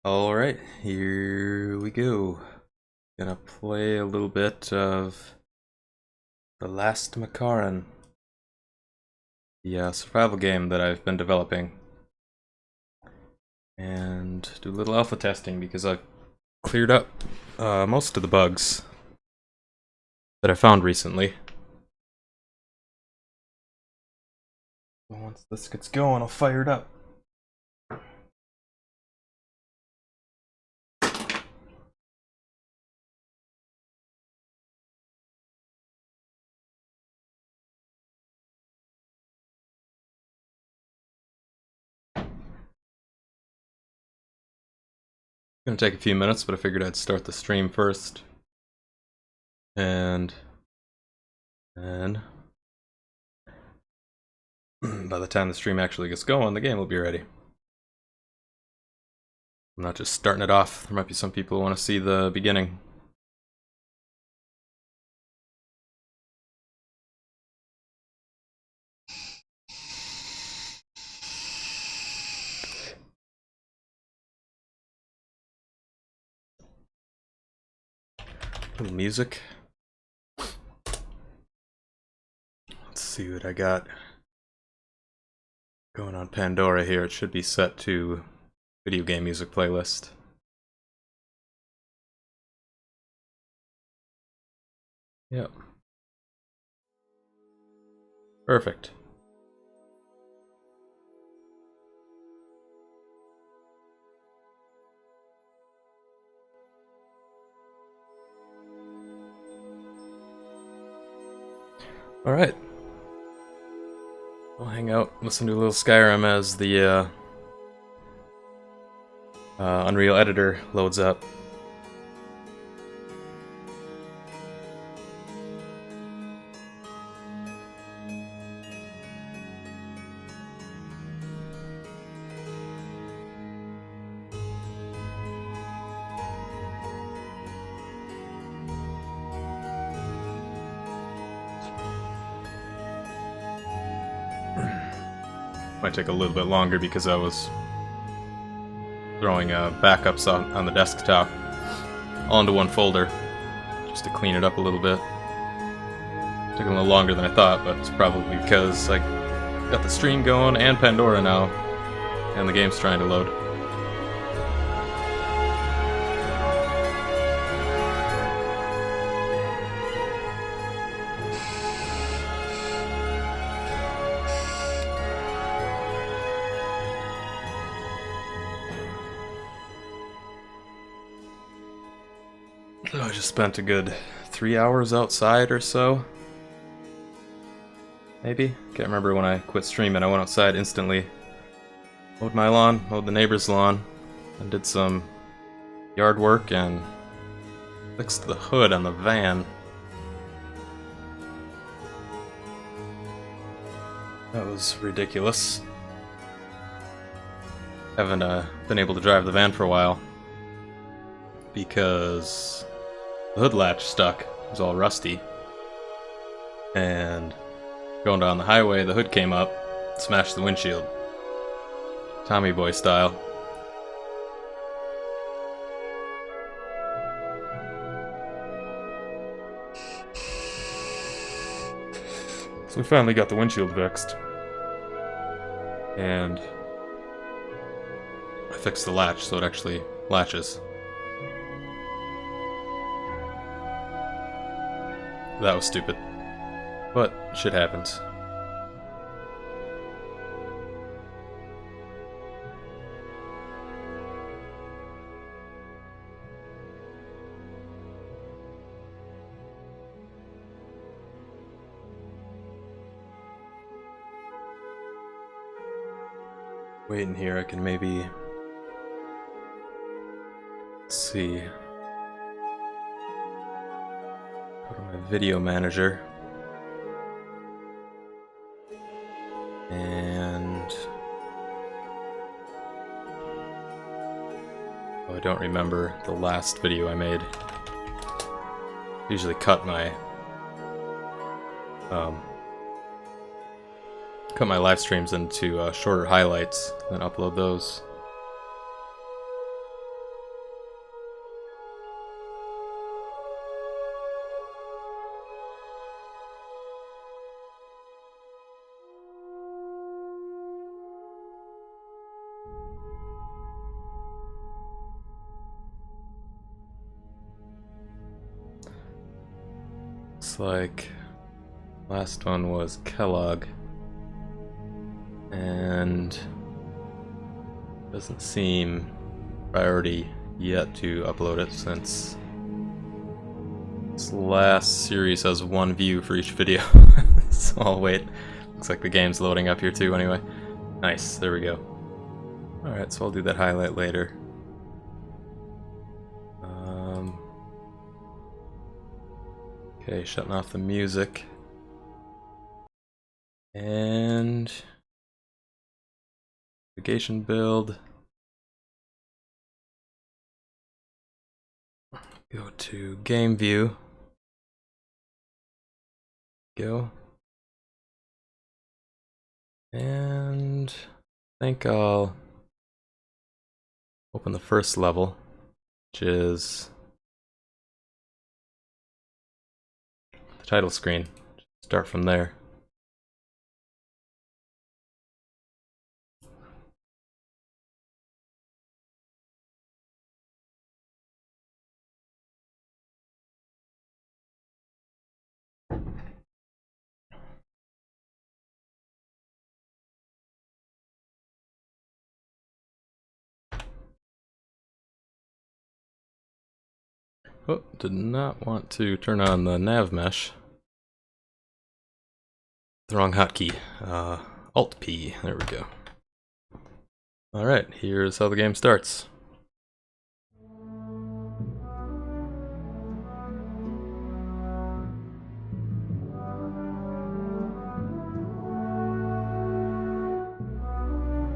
Alright, here we go. Gonna play a little bit of The Last Makaran, the survival game that I've been developing. And do a little alpha testing because I've cleared up most of the bugs that I found recently. Once this gets going, I'll fire it up. Gonna take a few minutes, but I figured I'd start the stream first. And then by the time the stream actually gets going, the game will be ready. I'm not just starting it off. There might be some people who want to see the beginning. Little music. Let's see what I got going on Pandora here. It should be set to video game music playlist. Yep. Perfect. Alright. I'll hang out, listen to a little Skyrim as the Unreal Editor loads up. Might take a little bit longer because I was throwing backups on the desktop all into one folder just to clean it up a little bit. Took a little longer than I thought, but it's probably because I got the stream going and Pandora now, and the game's trying to load. I just spent a good 3 hours outside or so. Maybe? Can't remember when I quit streaming. I went outside instantly. Mowed my lawn, mowed the neighbor's lawn, and did some yard work and fixed the hood on the van. That was ridiculous. Haven't been able to drive the van for a while because the hood latch stuck. It was all rusty. And going down the highway, the hood came up, smashed the windshield. Tommy Boy style. So we finally got the windshield fixed. And I fixed the latch so it actually latches. That was stupid. But shit happens. Waiting here, I can maybe... Let's see. Go to my video manager. And... oh, I don't remember the last video I made. I usually cut my live streams into shorter highlights and upload those. like last one was Kellogg, and doesn't seem priority yet to upload it since this last series has 1 view for each video. So I'll wait. Looks like the game's loading up here too anyway. Nice, there we go. Alright, so I'll do that highlight later. Okay, shutting off the music. And navigation build. Go to game view. Go. And I think I'll open the first level, which is the title screen. Start from there. Oh, did not want to turn on the nav mesh. The wrong hotkey. Alt P. There we go. Alright, here's how the game starts.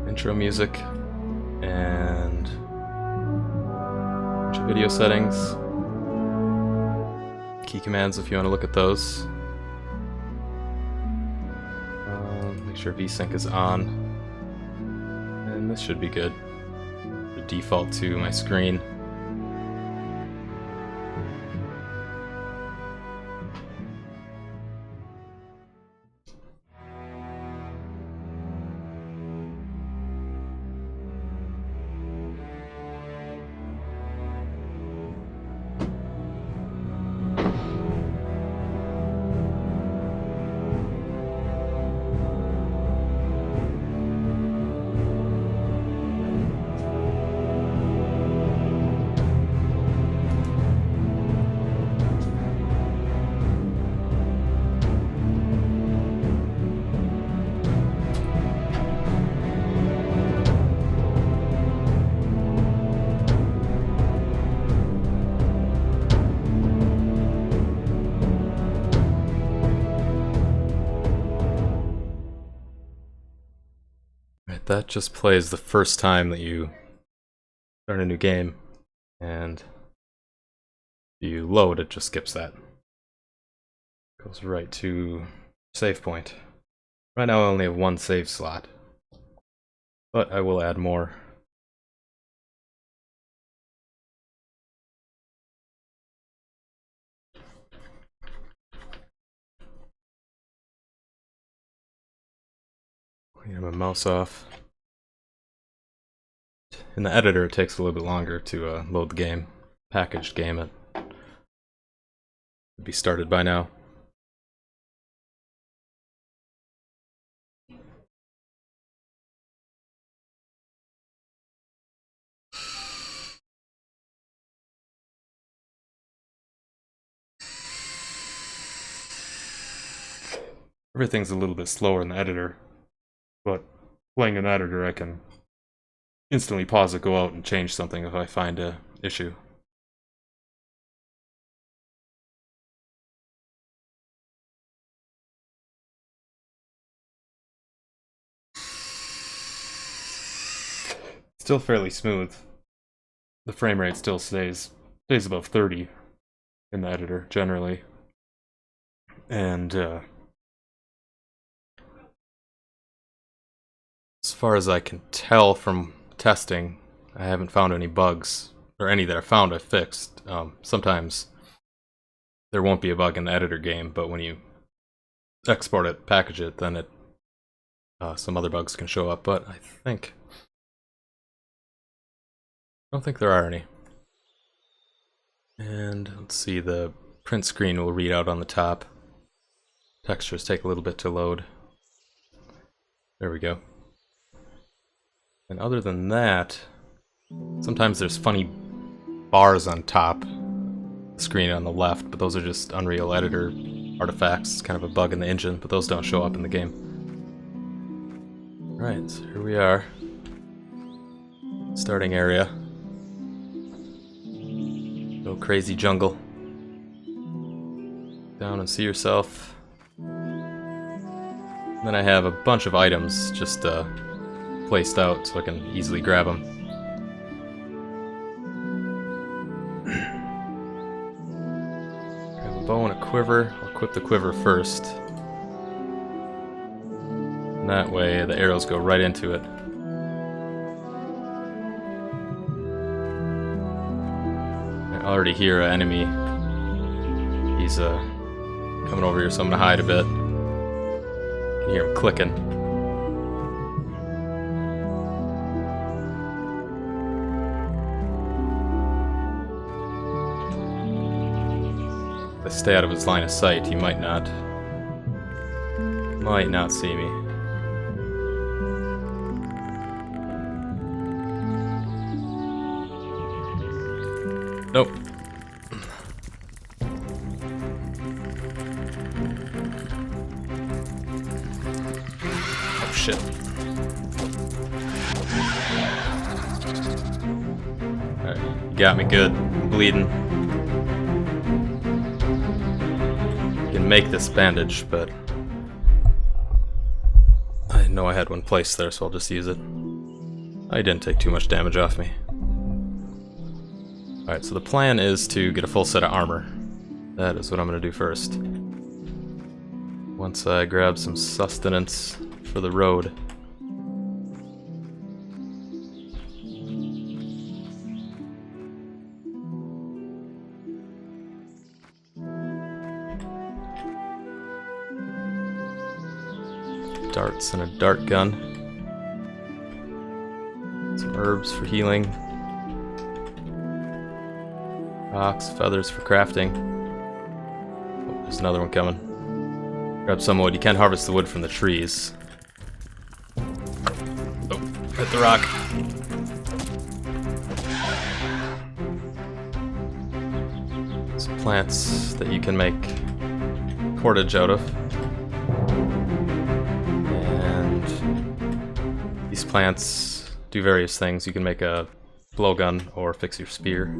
Intro music and bunch of video settings. Key commands if you want to look at those. Make sure VSync is on. And this should be good. The default to my screen. That just plays the first time that you start a new game, and if you load, it just skips that. Goes right to save point. Right now I only have 1 save slot, but I will add more. Clean my mouse off. In the editor, it takes a little bit longer to load the game. Packaged game, it would be started by now. Everything's a little bit slower in the editor, but playing in the editor I can instantly pause it, go out, and change something if I find an issue. Still fairly smooth. The frame rate still stays above 30 in the editor, generally. And as far as I can tell from testing, I haven't found any bugs, or any that I found I fixed. Sometimes there won't be a bug in the editor game, but when you export it, package it, then it some other bugs can show up, but I don't think there are any. And let's see, the print screen will read out on the top. Textures take a little bit to load. There we go. And other than that, sometimes there's funny bars on top the screen on the left, but those are just Unreal Editor artifacts. It's kind of a bug in the engine, but those don't show up in the game. Alright, so here we are. Starting area. Go crazy jungle. Down and see yourself. Then I have a bunch of items just placed out so I can easily grab them. Grab a bow and a quiver. I'll equip the quiver first. And that way the arrows go right into it. I already hear an enemy. He's coming over here, so I'm gonna hide a bit. You can hear him clicking. If I stay out of his line of sight, he might not see me. Nope. Oh shit. Alright, you got me good. I'm bleeding. You can make this bandage, but I didn't know I had one placed there, so I'll just use it. I didn't take too much damage off me. Alright, so the plan is to get a full set of armor. That is what I'm going to do first. Once I grab some sustenance for the road. Darts and a dart gun. Some herbs for healing. Rocks, feathers for crafting. Oh, there's another one coming. Grab some wood. You can't harvest the wood from the trees. Oh, hit the rock. Some plants that you can make cordage out of. And these plants do various things. You can make a blowgun or fix your spear.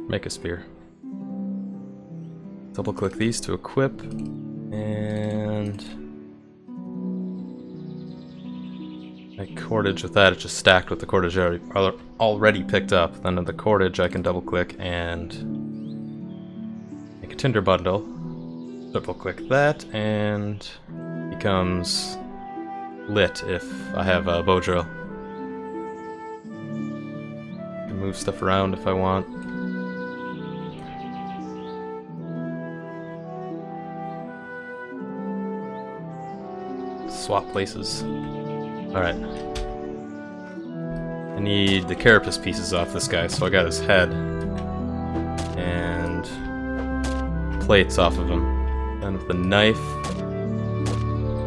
Make a spear. Double click these to equip, and make cordage with that. It's just stacked with the cordage I already picked up. Then the cordage I can double click and make a tinder bundle. Double click that and becomes lit if I have a bow drill. I can move stuff around if I want. Swap places. Alright. I need the carapace pieces off this guy, so I got his head. And plates off of him. And with the knife,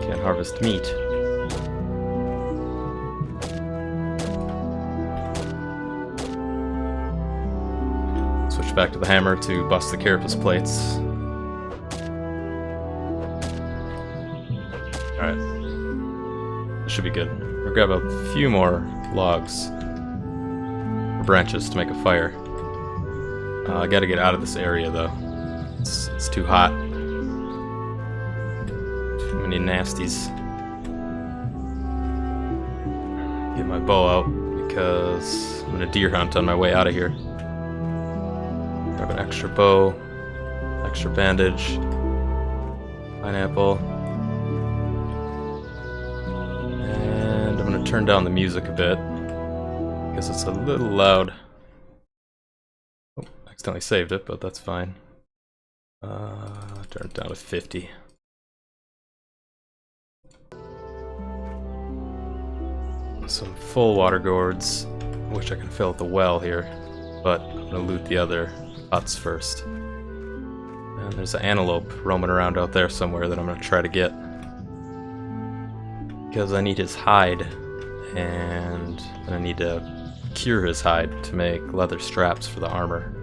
can't harvest meat. Switch back to the hammer to bust the carapace plates. Alright. Should be good. We'll grab a few more logs or branches to make a fire. I gotta get out of this area though. It's too hot. Too many nasties. Get my bow out because I'm gonna deer hunt on my way out of here. Grab an extra bow, extra bandage, pineapple. Turn down the music a bit because it's a little loud. Oh, accidentally saved it, but that's fine. Turn it down to 50. Some full water gourds, which I can fill at the well here, but I'm gonna loot the other huts first. And there's an antelope roaming around out there somewhere that I'm gonna try to get. Because I need his hide, and I need to cure his hide to make leather straps for the armor.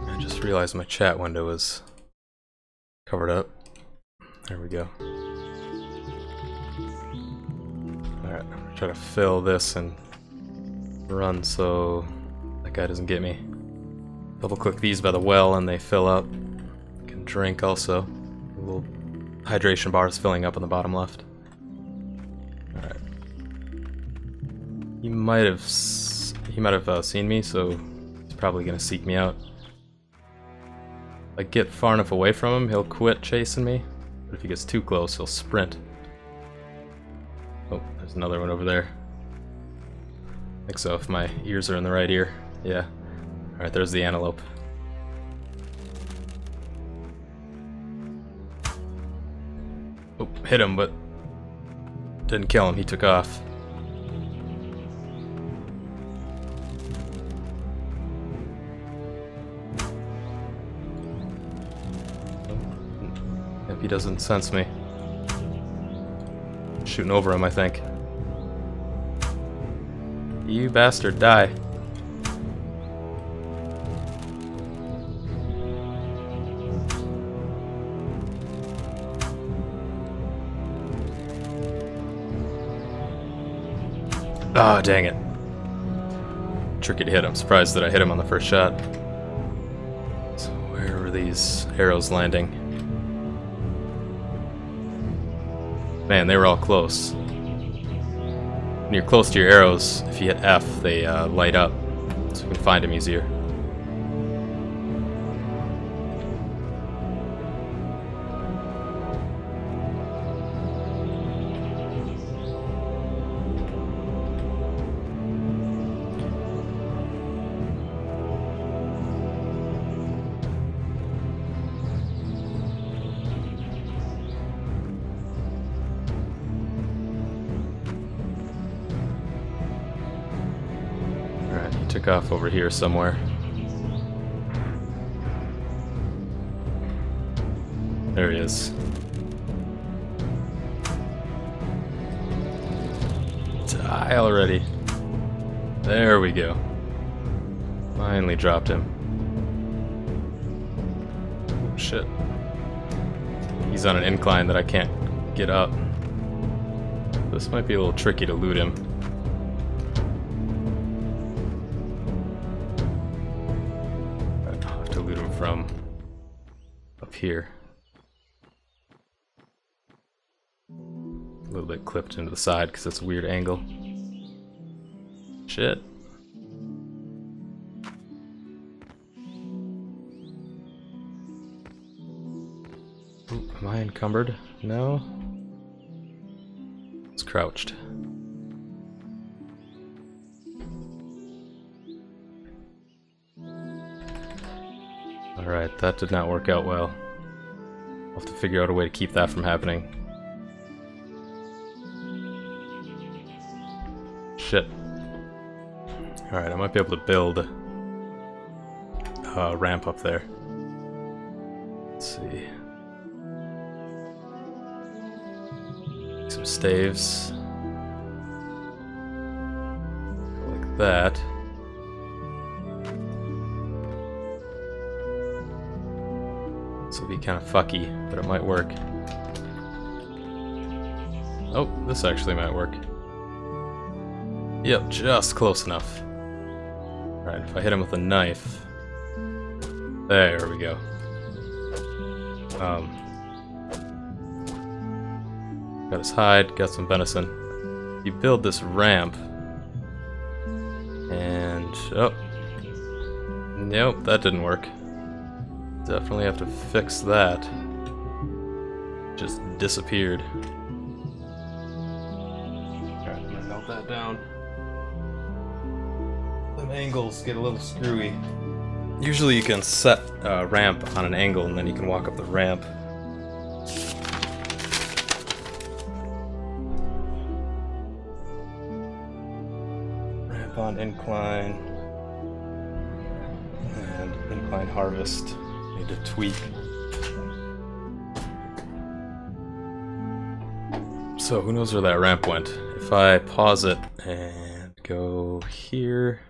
I just realized my chat window is covered up. There we go. Alright, I'm gonna try to fill this and run so that guy doesn't get me. Double click these by the well and they fill up. You can drink also. A little hydration bar is filling up on the bottom left. Alright. He might have seen me, so he's probably gonna seek me out. If I get far enough away from him, he'll quit chasing me. But if he gets too close, he'll sprint. Oh, there's another one over there. I think so, if my ears are in the right ear. Yeah. Alright, there's the antelope. Oh, hit him, but didn't kill him, he took off. Yep, he doesn't sense me. Shooting over him, I think. You bastard, die. Ah, oh, dang it. Tricky to hit. I'm surprised that I hit him on the first shot. So where were these arrows landing? Man, they were all close. When you're close to your arrows, if you hit F, they light up, so you can find them easier. Took off over here somewhere. There he is. Die already. There we go. Finally dropped him. Oh, shit. He's on an incline that I can't get up. This might be a little tricky to loot him. From up here. A little bit clipped into the side because it's a weird angle. Shit. Ooh, am I encumbered? No. It's crouched. Alright, that did not work out well. I'll have to figure out a way to keep that from happening. Shit. Alright, I might be able to build a ramp up there. Let's see. Some staves. Go like that. This will be kind of fucky, but it might work. Oh, this actually might work. Yep, just close enough. Alright, if I hit him with a knife... There we go. Got his hide, got some venison. You build this ramp... And... oh. Nope, that didn't work. Definitely have to fix that. Just disappeared. Alright, I'm gonna melt that down. Them angles get a little screwy. Usually you can set a ramp on an angle and then you can walk up the ramp. Ramp on incline. Incline harvest. Need to tweak. So who knows where that ramp went? If I pause it and go here,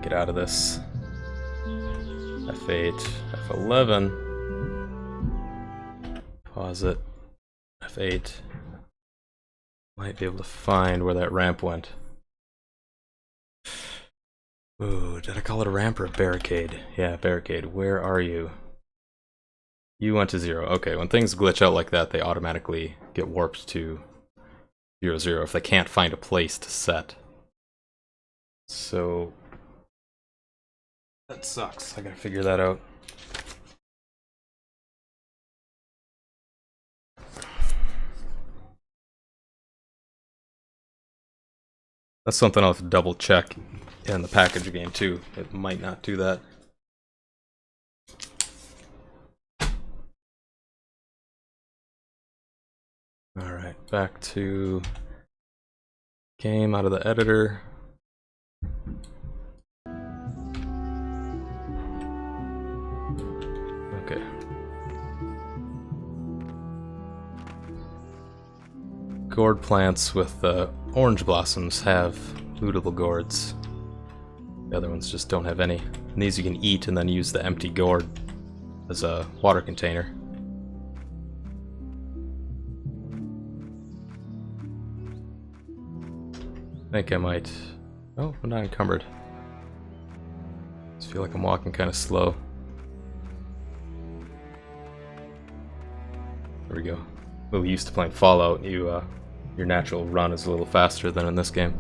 get out of this. F8, F11. Pause it. F8. Might be able to find where that ramp went. Ooh, did I call it a ramp or a barricade? Yeah, barricade. Where are you? You went to 0. Okay, when things glitch out like that, they automatically get warped to 0, 0 if they can't find a place to set. So that sucks. I gotta figure that out. That's something I'll have to double check in the package game too. It might not do that. Alright, back to game out of the editor. Okay. Gourd plants with orange blossoms have lootable gourds. The other ones just don't have any. And these you can eat and then use the empty gourd as a water container. I think I might... Oh, I'm not encumbered. Just feel like I'm walking kind of slow. There we go. Well, used to playing Fallout, your natural run is a little faster than in this game.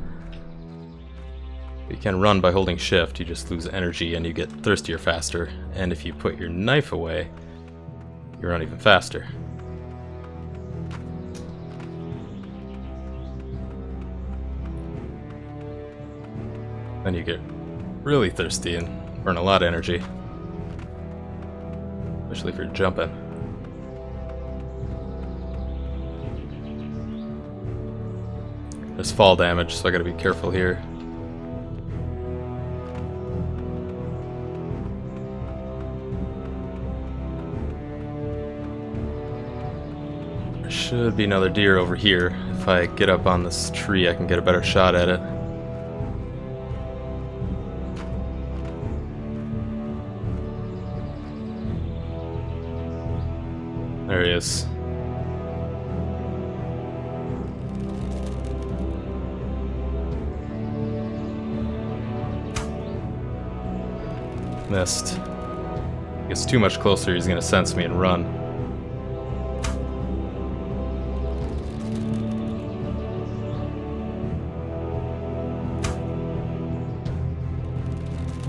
You can run by holding shift, you just lose energy and you get thirstier faster. And if you put your knife away, you run even faster. Then you get really thirsty and burn a lot of energy. Especially if you're jumping. There's fall damage, so I gotta be careful here. There should be another deer over here. If I get up on this tree, I can get a better shot at it. There he is. Missed. Gets too much closer, he's gonna sense me and run.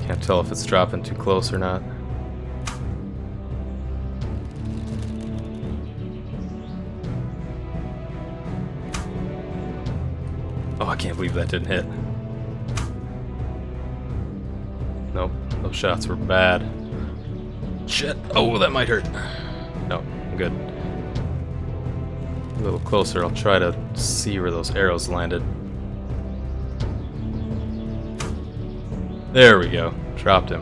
Can't tell if it's dropping too close or not. Oh, I can't believe that didn't hit. Nope, those shots were bad. Shit. Oh, that might hurt. No, I'm good. A little closer, I'll try to see where those arrows landed. There we go. Dropped him.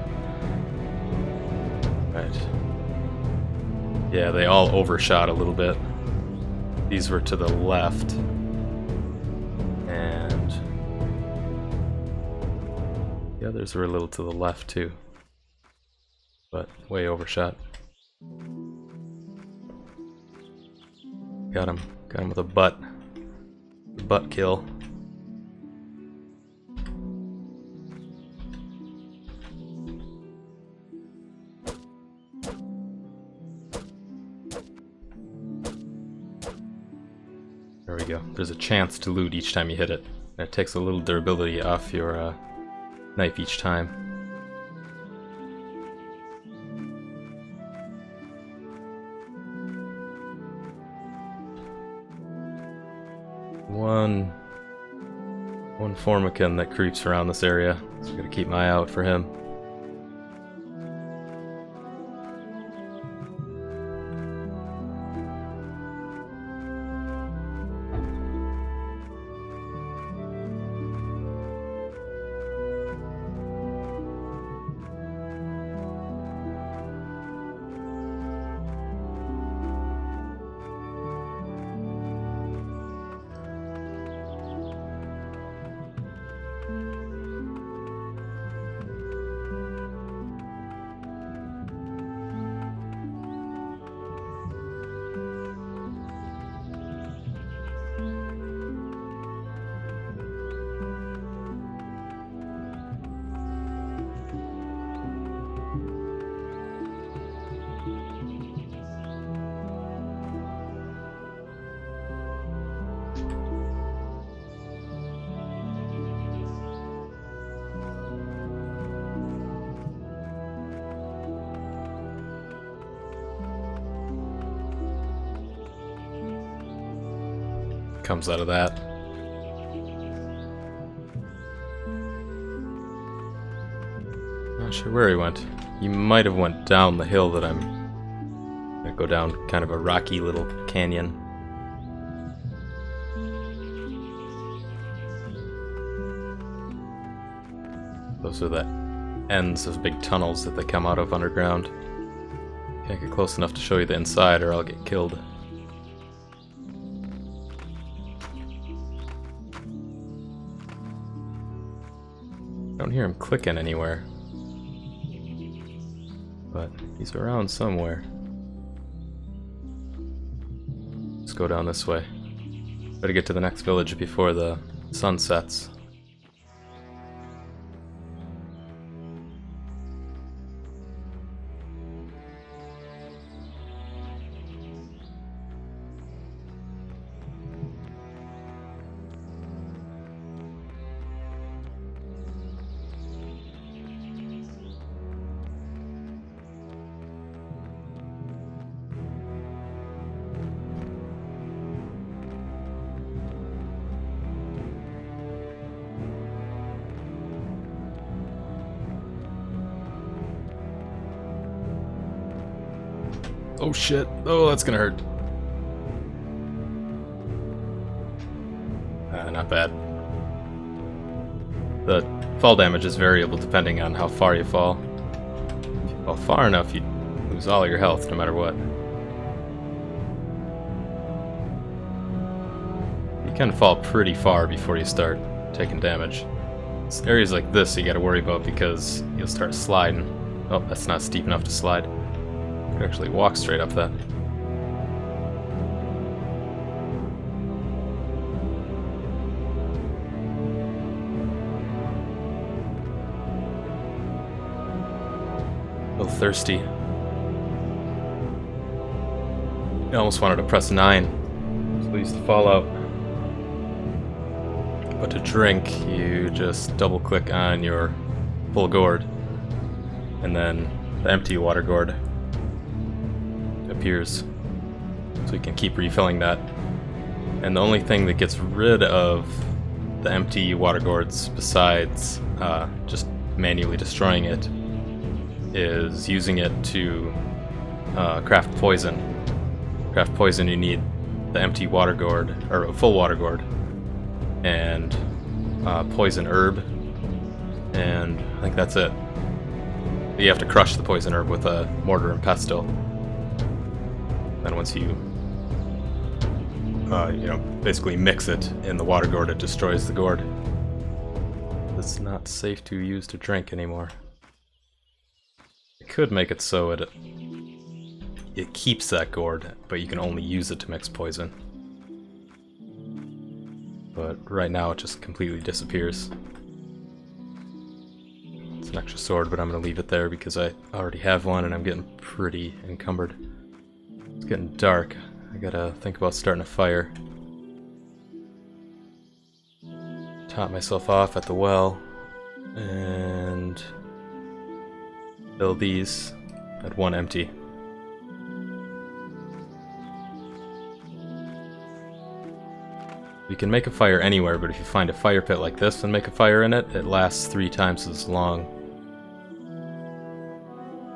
Right. Yeah, they all overshot a little bit. These were to the left. And the others were a little to the left too. But way overshot. Got him. Got him with a butt. Butt kill. There we go. There's a chance to loot each time you hit it. And it takes a little durability off your knife each time. One Formican that creeps around this area, so I gotta keep my eye out for him. comes out of that. Not sure where he went. He might have went down the hill that I'm gonna go down, kind of a rocky little canyon. Those are the ends of big tunnels that they come out of underground. Can't get close enough to show you the inside or I'll get killed. Don't hear him clicking anywhere. But he's around somewhere. Let's go down this way. Better get to the next village before the sun sets. Oh shit. Oh, that's gonna hurt. Not bad. The fall damage is variable depending on how far you fall. If you fall far enough, you lose all your health no matter what. You can fall pretty far before you start taking damage. It's areas like this you gotta worry about because you'll start sliding. Oh, that's not steep enough to slide. You could actually walk straight up that. A little thirsty. I almost wanted to press 9. So please to fall out. But to drink, you just double click on your full gourd. And then the empty water gourd appears. So you can keep refilling that. And the only thing that gets rid of the empty water gourds, besides just manually destroying it, is using it to craft poison. Craft poison, you need the empty water gourd, or a full water gourd, and poison herb, and I think that's it. You have to crush the poison herb with a mortar and pestle. Then once you, basically mix it in the water gourd, it destroys the gourd. It's not safe to use to drink anymore. It could make it so it keeps that gourd, but you can only use it to mix poison. But right now it just completely disappears. It's an extra sword, but I'm going to leave it there because I already have one and I'm getting pretty encumbered. It's getting dark. I gotta think about starting a fire. Top myself off at the well and fill these at 1 empty. You can make a fire anywhere, but if you find a fire pit like this and make a fire in it, it lasts 3 times as long.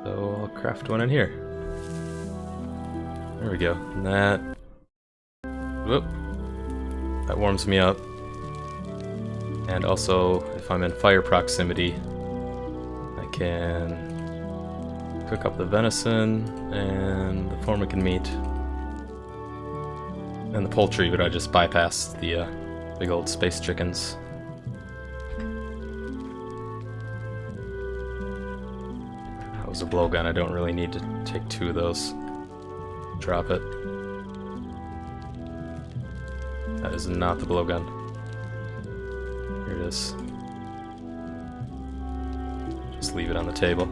So I'll craft one in here. There we go. And that warms me up. And also, if I'm in fire proximity, I can cook up the venison and the formican meat. And the poultry, but I just bypassed the big old space chickens. That was a blowgun, I don't really need to take 2 of those. Drop it. That is not the blowgun. Here it is. Just leave it on the table.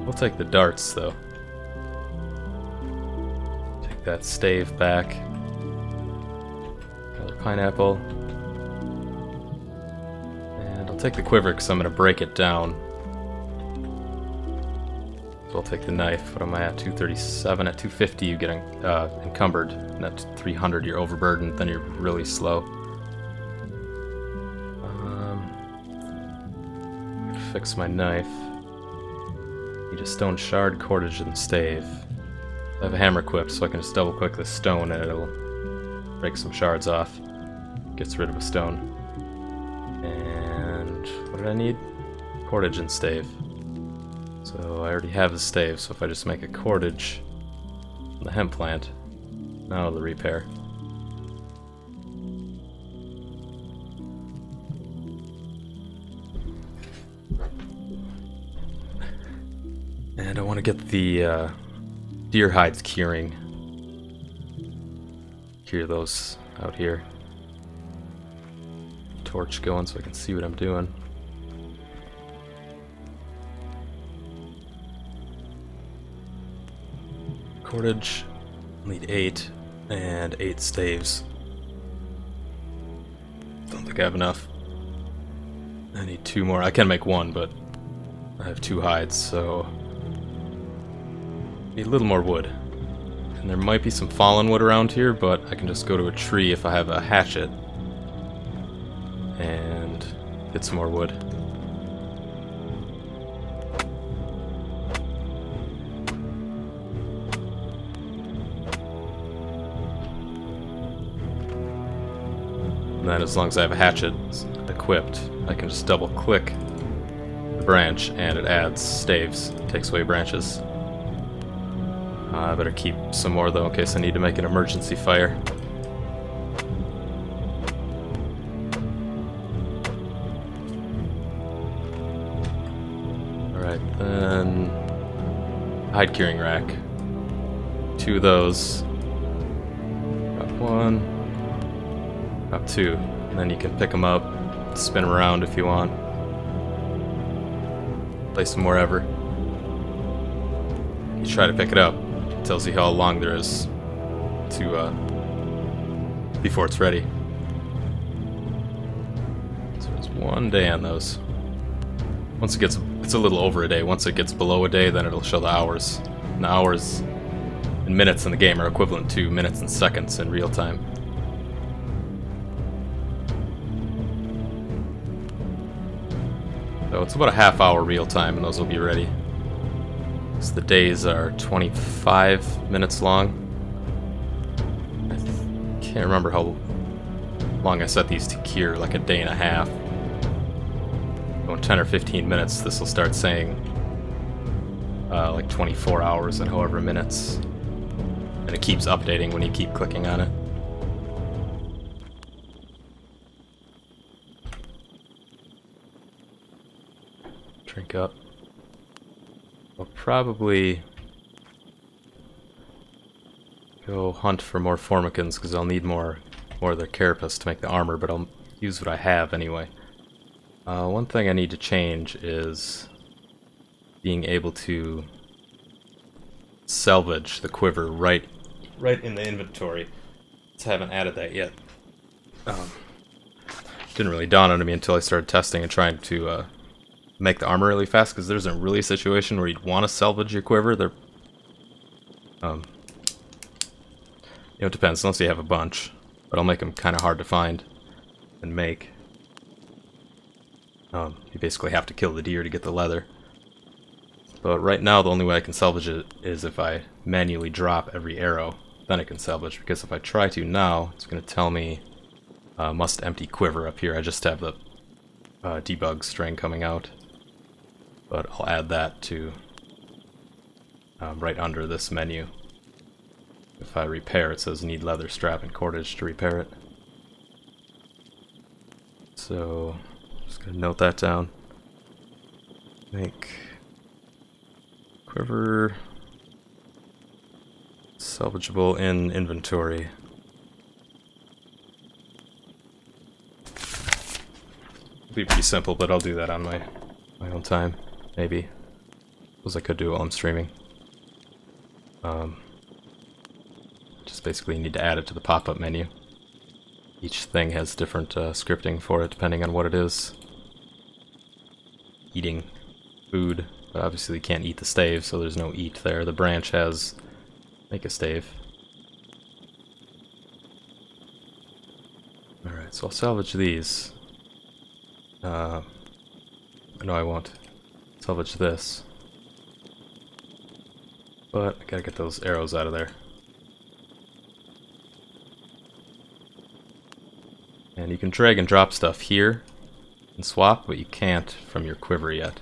We'll take the darts though. Take that stave back. Another pineapple. And I'll take the quiver because I'm going to break it down. So I'll take the knife. What am I at? 237. At 250 you get encumbered. And at 300 you're overburdened, then you're really slow. Fix my knife. Need a stone shard, cordage, and stave. I have a hammer equipped, so I can just double click the stone and it'll break some shards off. Gets rid of a stone. And what did I need? Cordage and stave. So I already have the stave, so if I just make a cordage from the hemp plant, now it'll repair. And I want to get the deer hides curing. Cure those out here. Torch going so I can see what I'm doing. Cordage, need 8, and 8 staves. Don't think I have enough. I need 2 more. I can make 1, but I have 2 hides, so need a little more wood. And there might be some fallen wood around here, but I can just go to a tree if I have a hatchet and get some more wood. And then as long as I have a hatchet equipped, I can just double click the branch and it adds staves, takes away branches. I better keep some more though in case I need to make an emergency fire. Alright, then hide curing rack. 2 of those. Drop 1. Drop 2. And then you can pick them up, spin them around if you want. Place them wherever. You try to pick it up. It tells you how long there is to before it's ready. So there's 1 day on those. Once it gets, it's a little over a day. Once it gets below a day, then it'll show the hours. And the hours and minutes in the game are equivalent to minutes and seconds in real time. So it's about a half-hour real time, and those will be ready. So the days are 25 minutes long. I can't remember how long I set these to cure, like a day and a half. Going 10 or 15 minutes, this will start saying like 24 hours and however minutes. And it keeps updating when you keep clicking on it. Drink up. I'll probably go hunt for more formicans because I'll need more of their carapace to make the armor, but I'll use what I have anyway. One thing I need to change is being able to salvage the quiver right in the inventory. Just haven't added that yet. Didn't really dawn on me until I started testing and trying to make the armor really fast, because there isn't really a situation where you'd want to salvage your quiver. They're, it depends, unless you have a bunch. But I'll make them kind of hard to find and make. You basically have to kill the deer to get the leather. But right now, the only way I can salvage it is if I manually drop every arrow. Then I can salvage, because if I try to now, it's going to tell me must empty quiver up here. I just have the debug string coming out. But I'll add that to right under this menu. If I repair, it says need leather strap and cordage to repair it. So, just gonna note that down. Make quiver salvageable in inventory. It'll be pretty simple, but I'll do that on my own time. Maybe. Suppose I could do it while I'm streaming. Just basically need to add it to the pop-up menu. Each thing has different scripting for it depending on what it is. Eating food, But obviously you can't eat the stave, so there's no eat there. The branch has make a stave. Alright, so I'll salvage these. No, I won't. Salvage this. But I gotta get those arrows out of there. And you can drag and drop stuff here and swap, but you can't from your quiver yet.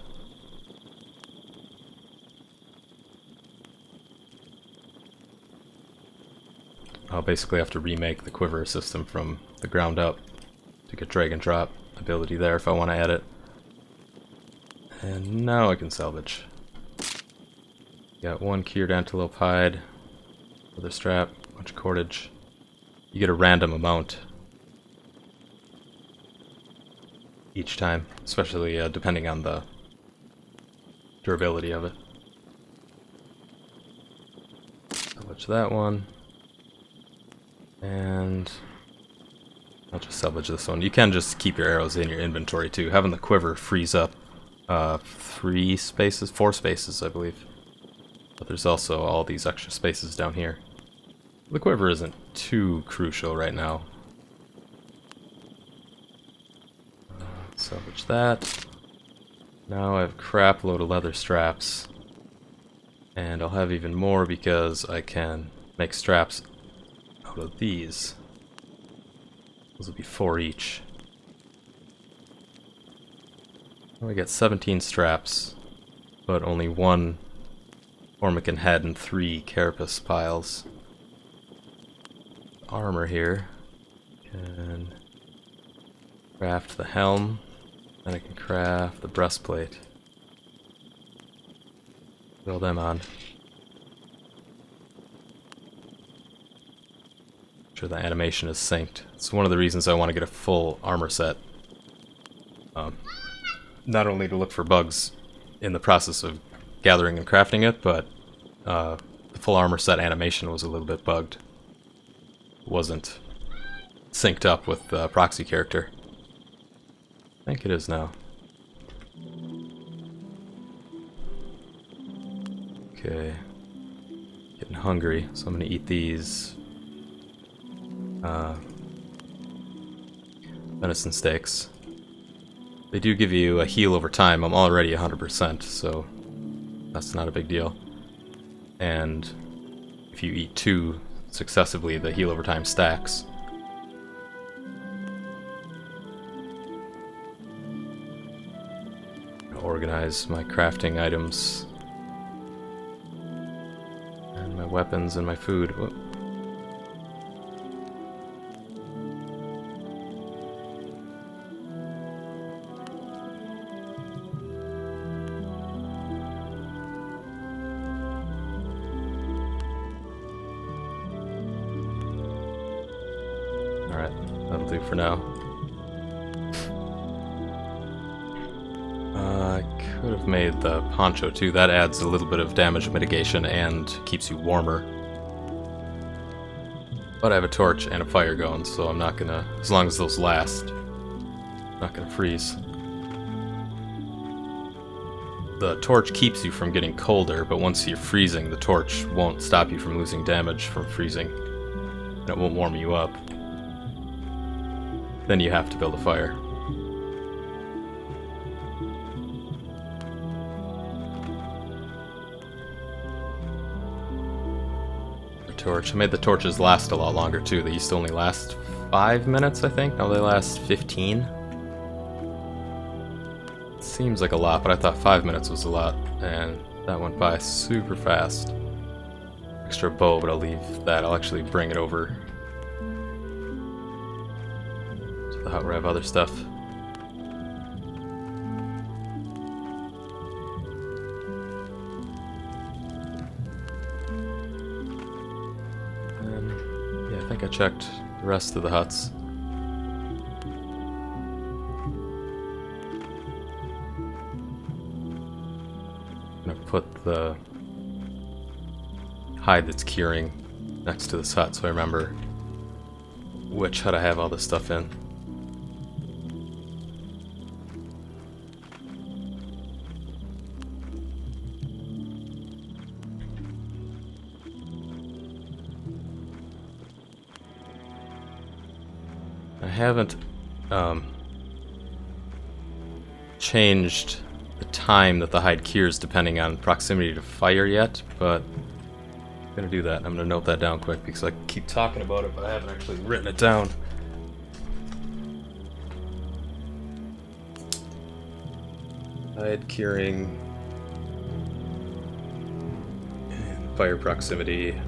I'll basically have to remake the quiver system from the ground up to get drag and drop ability there if I want to add it. And now I can salvage. Got one cured antelope hide, leather strap, bunch of cordage. You get a random amount each time, especially depending on the durability of it. Salvage that one. And I'll just salvage this one. You can just keep your arrows in your inventory too. Having the quiver frees up 4 spaces, I believe. But there's also all these extra spaces down here. The quiver isn't too crucial right now. Salvage that. Now I have a crap load of leather straps. And I'll have even more because I can make straps out of these. Those will be 4 each. We get 17 straps, but only 1 Ormican head and 3 carapace piles. Armor here. Can craft the helm, and I can craft the breastplate. Build them on. Make sure the animation is synced. It's one of the reasons I want to get a full armor set. Not only to look for bugs in the process of gathering and crafting it, but the full armor set animation was a little bit bugged. It wasn't synced up with the proxy character. I think it is now. Okay. Getting hungry, so I'm gonna eat these. Venison steaks. They do give you a heal over time. I'm already 100%, so that's not a big deal. And if you eat 2 successively, the heal over time stacks. Organize my crafting items and my weapons and my food. Whoop. Alright, that'll do for now. I could have made the poncho too. That adds a little bit of damage mitigation and keeps you warmer. But I have a torch and a fire going, so I'm not gonna, as long as those last, I'm not gonna freeze. The torch keeps you from getting colder, but once you're freezing, the torch won't stop you from losing damage from freezing. And it won't warm you up. Then you have to build a fire. The torch. I made the torches last a lot longer too. They used to only last 5 minutes, I think. Now they last 15. It seems like a lot, but I thought 5 minutes was a lot. And that went by super fast. Extra bow, but I'll leave that. I'll actually bring it over the hut where I have other stuff. And yeah, I think I checked the rest of the huts. I'm gonna put the hide that's curing next to this hut so I remember which hut I have all this stuff in. I haven't changed the time that the hide cures depending on proximity to fire yet, but I'm gonna do that. I'm gonna note that down quick because I keep talking about it, but I haven't actually written it down. Hide curing and fire proximity.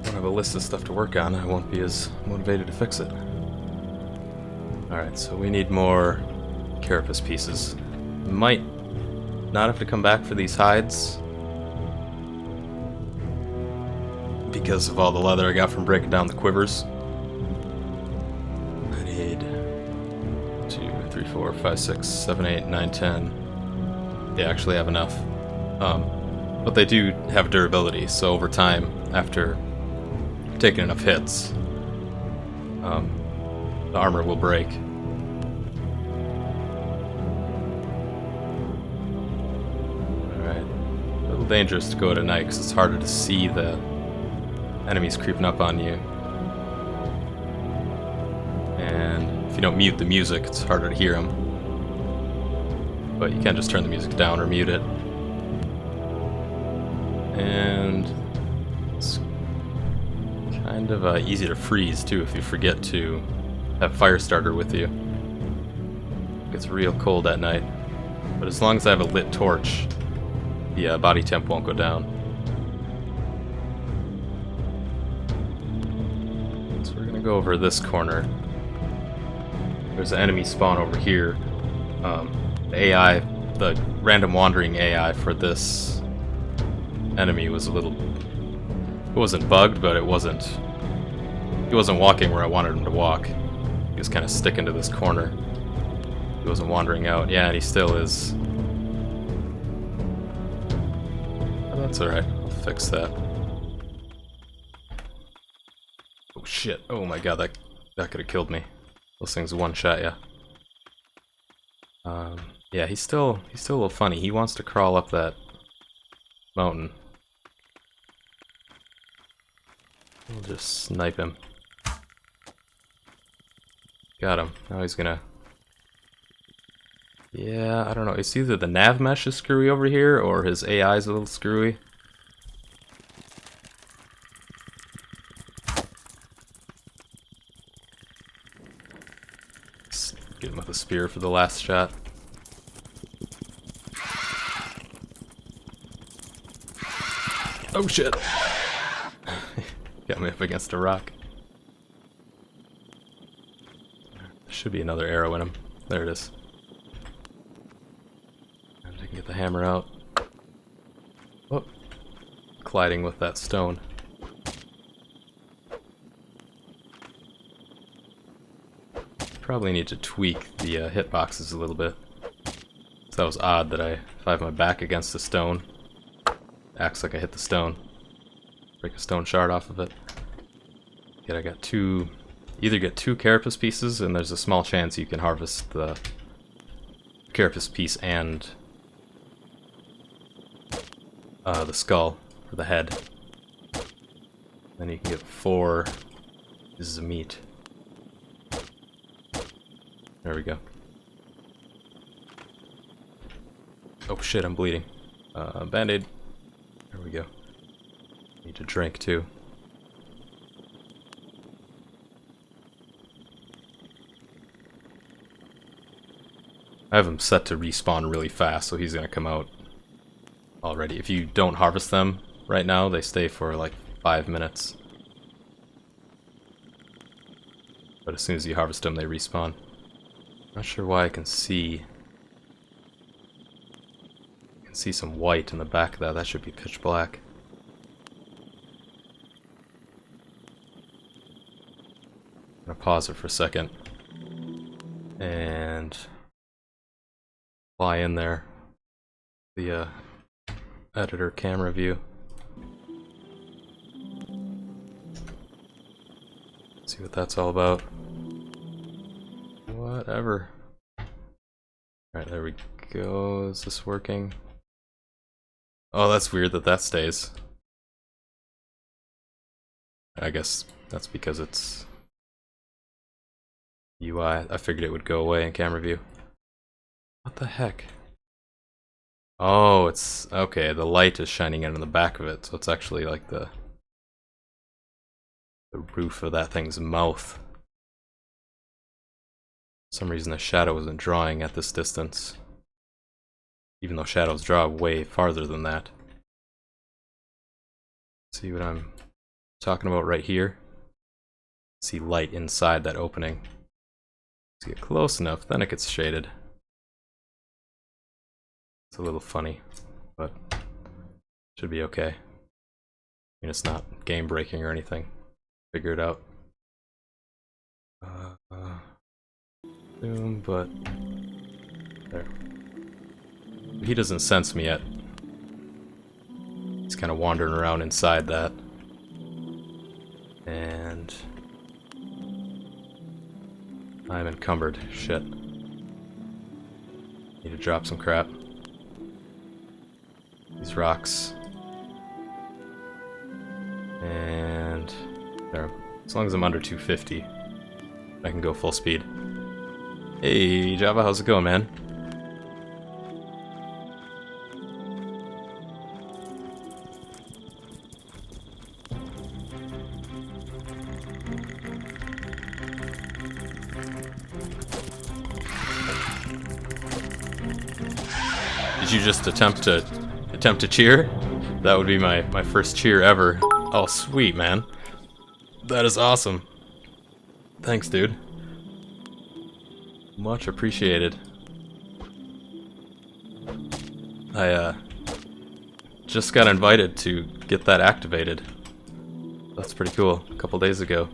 Don't have a list of stuff to work on. I won't be as motivated to fix it. Alright, so we need more carapace pieces. Might not have to come back for these hides because of all the leather I got from breaking down the quivers. I need 2, 3, 4, 5, 6, 7, 8, 9, 10. They actually have enough. But they do have durability, so over time, after taking enough hits, the armor will break. Alright. A little dangerous to go at night because it's harder to see the enemies creeping up on you. And if you don't mute the music, it's harder to hear them. But you can just turn the music down or mute it. And it's kind of easy to freeze too if you forget to have fire starter with you. It gets real cold at night. But as long as I have a lit torch, the body temp won't go down. So we're gonna go over this corner. There's an enemy spawn over here. The AI, the random wandering AI for this enemy was a little... It wasn't bugged, but it wasn't... He wasn't walking where I wanted him to walk. He was kind of sticking to this corner. He wasn't wandering out. Yeah, and he still is. Oh, that's alright. I'll fix that. Oh shit. Oh my god, that could have killed me. Those things one-shot ya. Yeah, he's still a little funny. He wants to crawl up that mountain. We'll just snipe him. Got him. Now he's gonna... Yeah, I don't know. It's either the nav mesh is screwy over here, or his AI is a little screwy. Let's get him with a spear for the last shot. Oh shit! Got me up against a rock. There should be another arrow in him. There it is. And I can get the hammer out. Oh, colliding with that stone. Probably need to tweak the hitboxes a little bit. So that was odd that if I have my back against the stone, it acts like I hit the stone. Break a stone shard off of it. Yet I got two... Either get 2 carapace pieces, and there's a small chance you can harvest the carapace piece and the skull, or the head. Then you can get 4 pieces of meat. There we go. Oh shit, I'm bleeding. Band-aid. There we go. Need to drink too. I have him set to respawn really fast, so he's gonna come out already. If you don't harvest them right now, they stay for like 5 minutes. But as soon as you harvest them, they respawn. Not sure why I can see some white in the back of that. That should be pitch black. I'm gonna pause it for a second and fly in there. The editor camera view. See what that's all about. Whatever. Alright, there we go. Is this working? Oh, that's weird that that stays. I guess that's because it's UI. I figured it would go away in camera view. What the heck? Oh, it's okay. The light is shining in on the back of it, so it's actually like the roof of that thing's mouth. For some reason, the shadow isn't drawing at this distance, even though shadows draw way farther than that. See what I'm talking about right here? See light inside that opening. Let's get close enough, then it gets shaded. It's a little funny, but should be okay. I mean, it's not game breaking or anything. Figure it out. Zoom, but there. He doesn't sense me yet. He's kind of wandering around inside that. And I'm encumbered. Shit. Need to drop some crap. These rocks. And there. As long as I'm under 250, I can go full speed. Hey Java, how's it going, man? Did you just attempt to cheer? That would be my first cheer ever. Oh, sweet, man. That is awesome. Thanks, dude. Much appreciated. I just got invited to get that activated. That's pretty cool. A couple days ago.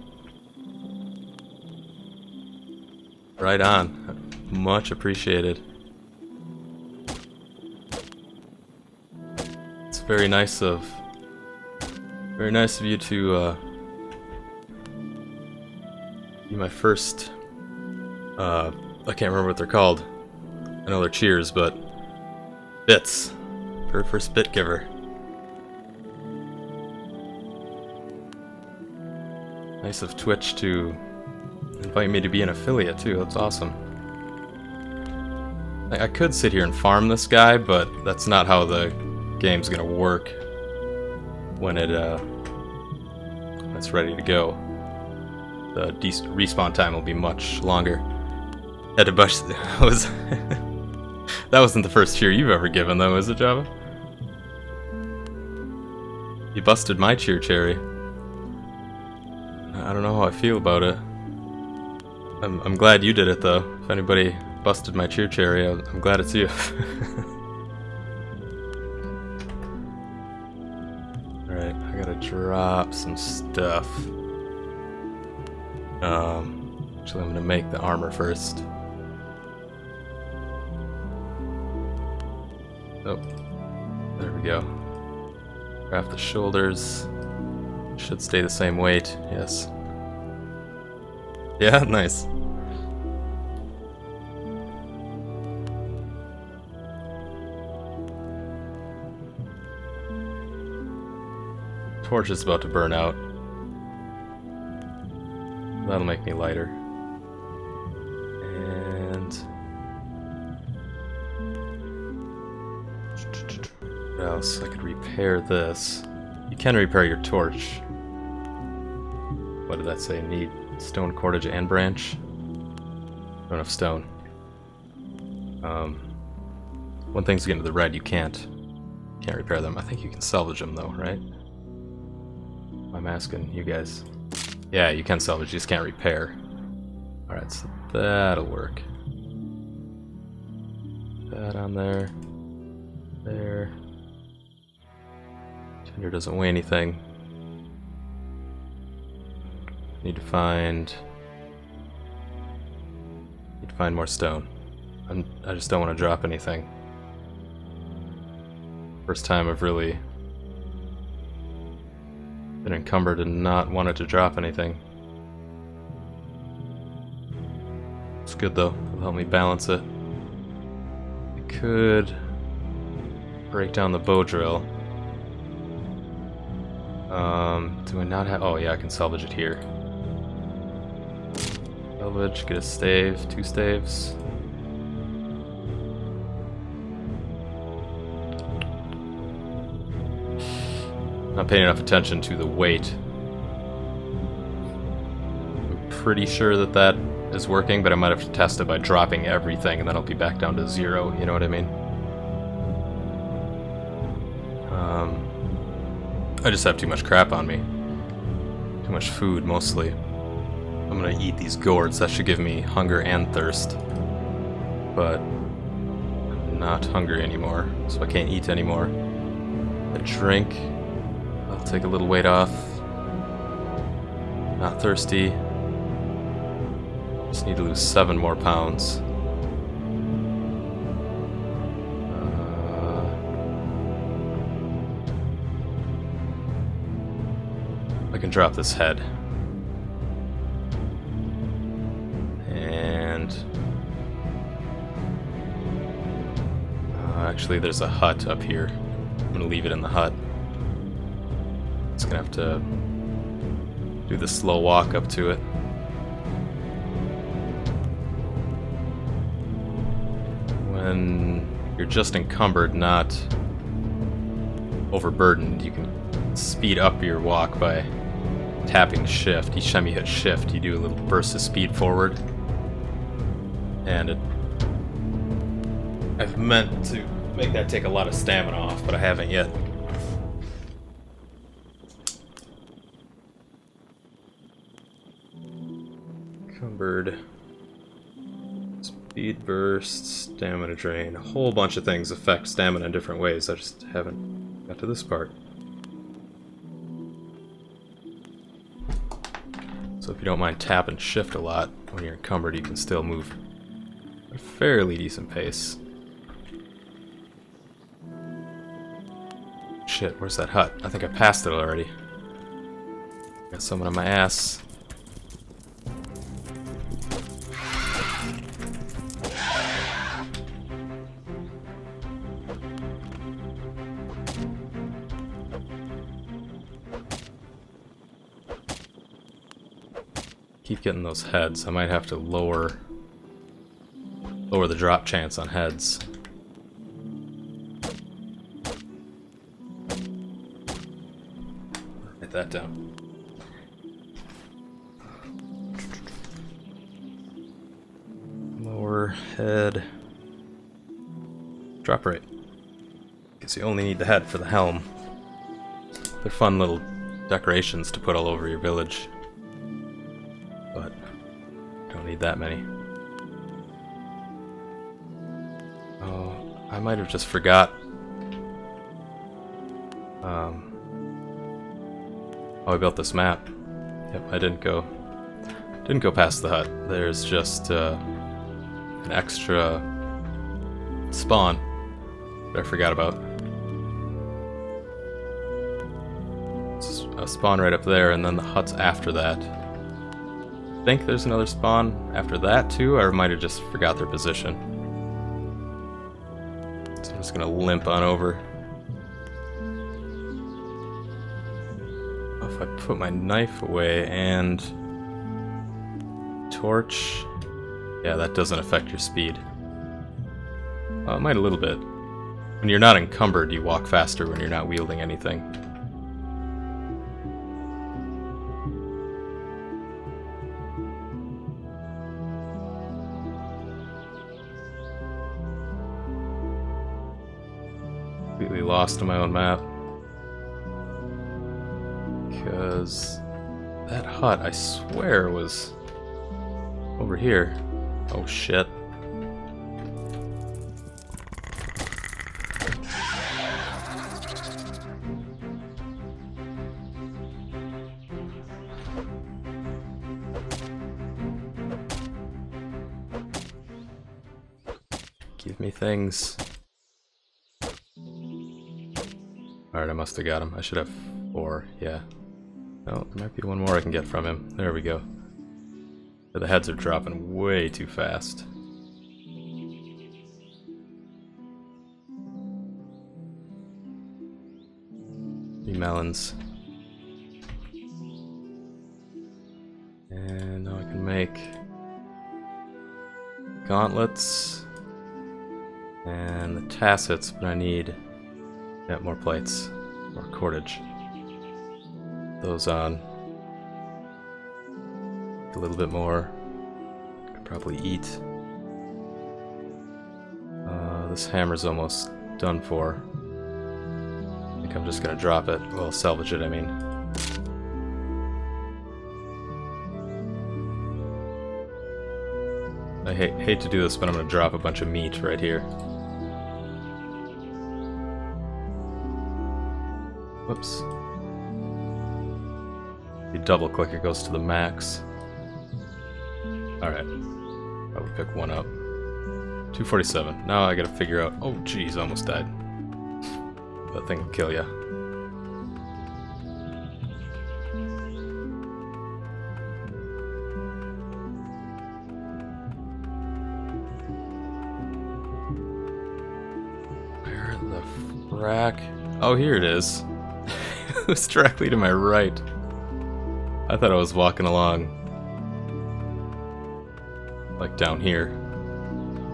Right on. Much appreciated. It's very nice of you to be my first I can't remember what they're called. I know they're cheers, but bits. For first bit giver. Nice of Twitch to invite me to be an affiliate too. That's awesome. I could sit here and farm this guy, but that's not how the game's gonna work when it's ready to go. The respawn time will be much longer. Edibush was that wasn't the first cheer you've ever given, though, is it, Java? You busted my cheer cherry. I don't know how I feel about it. I'm glad you did it, though. If anybody busted my cheer cherry, I'm glad it's you. Alright, I gotta drop some stuff. Actually, I'm gonna make the armor first. Oh, there we go. Craft the shoulders. Should stay the same weight, yes. Yeah, nice. Torch is about to burn out. That'll make me lighter. And what else? I could repair this. You can repair your torch. What did that say? Need stone, cordage, and branch? Not enough stone. When things get into the red, you can't repair them. I think you can salvage them though, right? I'm asking you guys. Yeah, you can salvage, you just can't repair. Alright, so that'll work. That on there. There. Tinder doesn't weigh anything. Need to find more stone. I just don't want to drop anything. First time I've really been encumbered and not wanted to drop anything. It's good though, it'll help me balance it. I could break down the bow drill. Do I not have... Oh yeah, I can salvage it here. Salvage, get a stave, 2 staves. Not paying enough attention to the weight. I'm pretty sure that that is working, but I might have to test it by dropping everything, and then I'll be back down to 0, you know what I mean? I just have too much crap on me. Too much food, mostly. I'm gonna eat these gourds. That should give me hunger and thirst. But I'm not hungry anymore, so I can't eat anymore. A drink. I'll take a little weight off. Not thirsty. Just need to lose 7 more pounds. I can drop this head. And... actually, there's a hut up here. I'm gonna leave it in the hut. It's gonna have to do the slow walk up to it. When you're just encumbered, not overburdened, you can speed up your walk by tapping shift. Each time you hit shift, you do a little burst of speed forward. And I've meant to make that take a lot of stamina off, but I haven't yet. Encumbered. Speed burst, stamina drain. A whole bunch of things affect stamina in different ways. I just haven't got to this part. So if you don't mind tapping shift a lot when you're encumbered, you can still move at a fairly decent pace. Shit, where's that hut? I think I passed it already. Got someone on my ass. Keep getting those heads. I might have to lower the drop chance on heads. Write that down. Lower head. Drop rate. Guess you only need the head for the helm. They're fun little decorations to put all over your village. But don't need that many. Oh, I might have just forgot. Oh, I built this map. Yep, I didn't go past the hut. There's just an extra spawn that I forgot about. It's a spawn right up there, and then the hut's after that. I think there's another spawn after that too, or I might have just forgot their position. So I'm just gonna limp on over. If I put my knife away and torch, yeah, that doesn't affect your speed. Well, it might a little bit. When you're not encumbered, you walk faster when you're not wielding anything. Completely lost in my own map. Because that hut, I swear, was over here. Oh shit. Give me things. Alright, I must have got him. I should have 4, yeah. Oh, there might be one more I can get from him. There we go. The heads are dropping way too fast. Melons. make gauntlets and the tassets, but I need more plates, more cordage. Those on. A little bit more. Could probably eat. This hammer's almost done for. I think I'm just gonna drop it. Well, salvage it, I mean. I hate to do this, but I'm gonna drop a bunch of meat right here. Whoops. You double click, it goes to the max. Alright. Probably pick one up. 247. Now I gotta figure out. Oh, geez, almost died. That thing will kill ya. Where the frack? Oh, here it is. It was directly to my right. I thought I was walking along. Like down here.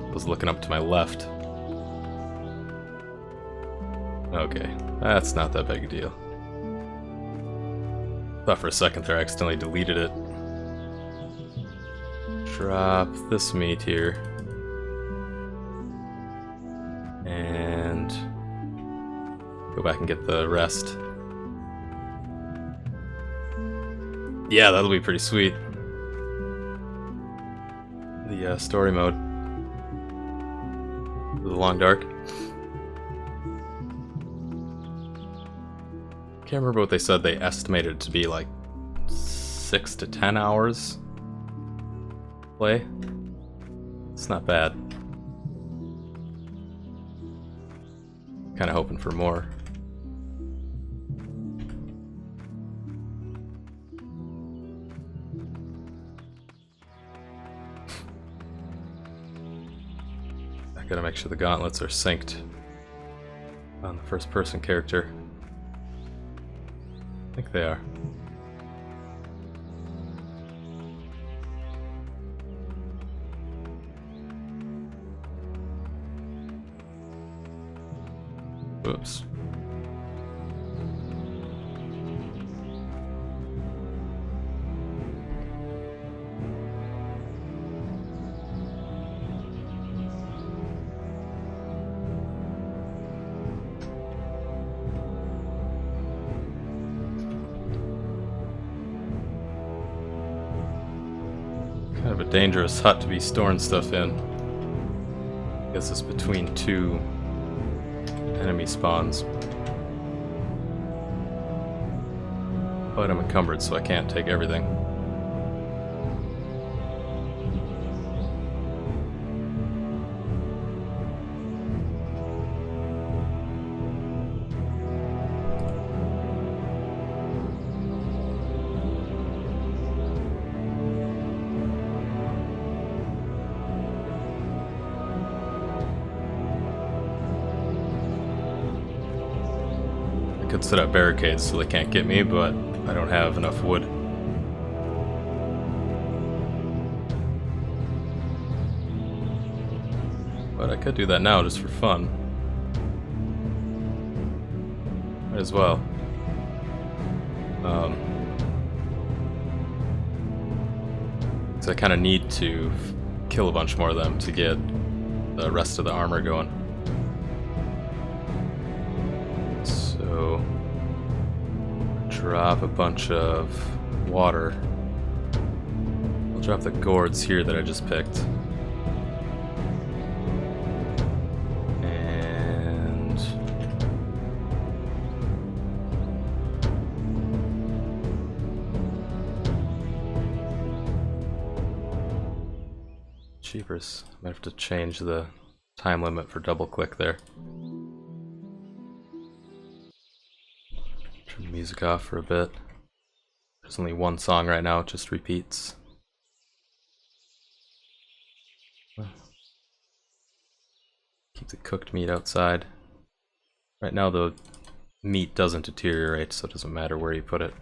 I was looking up to my left. Okay, that's not that big a deal. Thought for a second there I accidentally deleted it. Drop this meat here. And go back and get the rest. Yeah, that'll be pretty sweet. The story mode. The long dark. Can't remember what they said. They estimated it to be like 6 to 10 hours play. It's not bad. Kind of hoping for more. I gotta make sure the gauntlets are synced on the first person character. I think they are. Oops. Kind of a dangerous hut to be storing stuff in. I guess it's between two enemy spawns. But I'm encumbered, so I can't take everything. Could set up barricades so they can't get me, but I don't have enough wood. But I could do that now just for fun. Might as well. So I kind of need to kill a bunch more of them to get the rest of the armor going. So drop a bunch of water. I'll drop the gourds here that I just picked. And cheapers. Might have to change the time limit for double click there. Turn the music off for a bit. There's only one song right now, it just repeats. Keep the cooked meat outside. Right now the meat doesn't deteriorate, so it doesn't matter where you put it.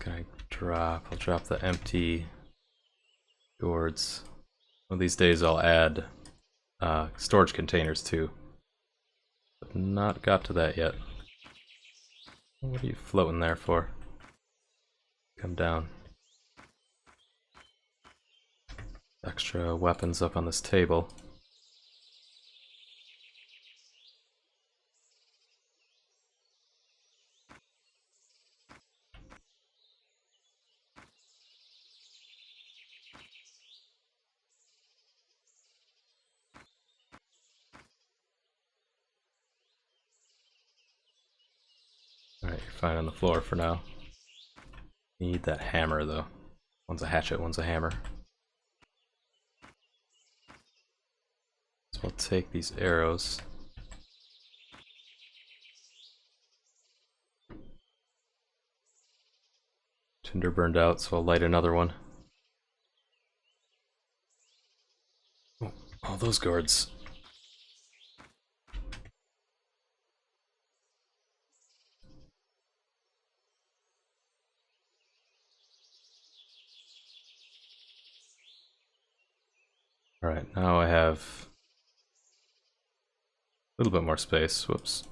can I drop? I'll drop the empty gourds. One of these days I'll add storage containers too. But not got to that yet. What are you floating there for? Come down. Extra weapons up on this table. Alright, you're fine on the floor for now. Need that hammer though. One's a hatchet, one's a hammer. So I'll take these arrows. Tinder burned out, so I'll light another one. Oh, all those gourds. Alright, now I have a little bit more space. Whoops.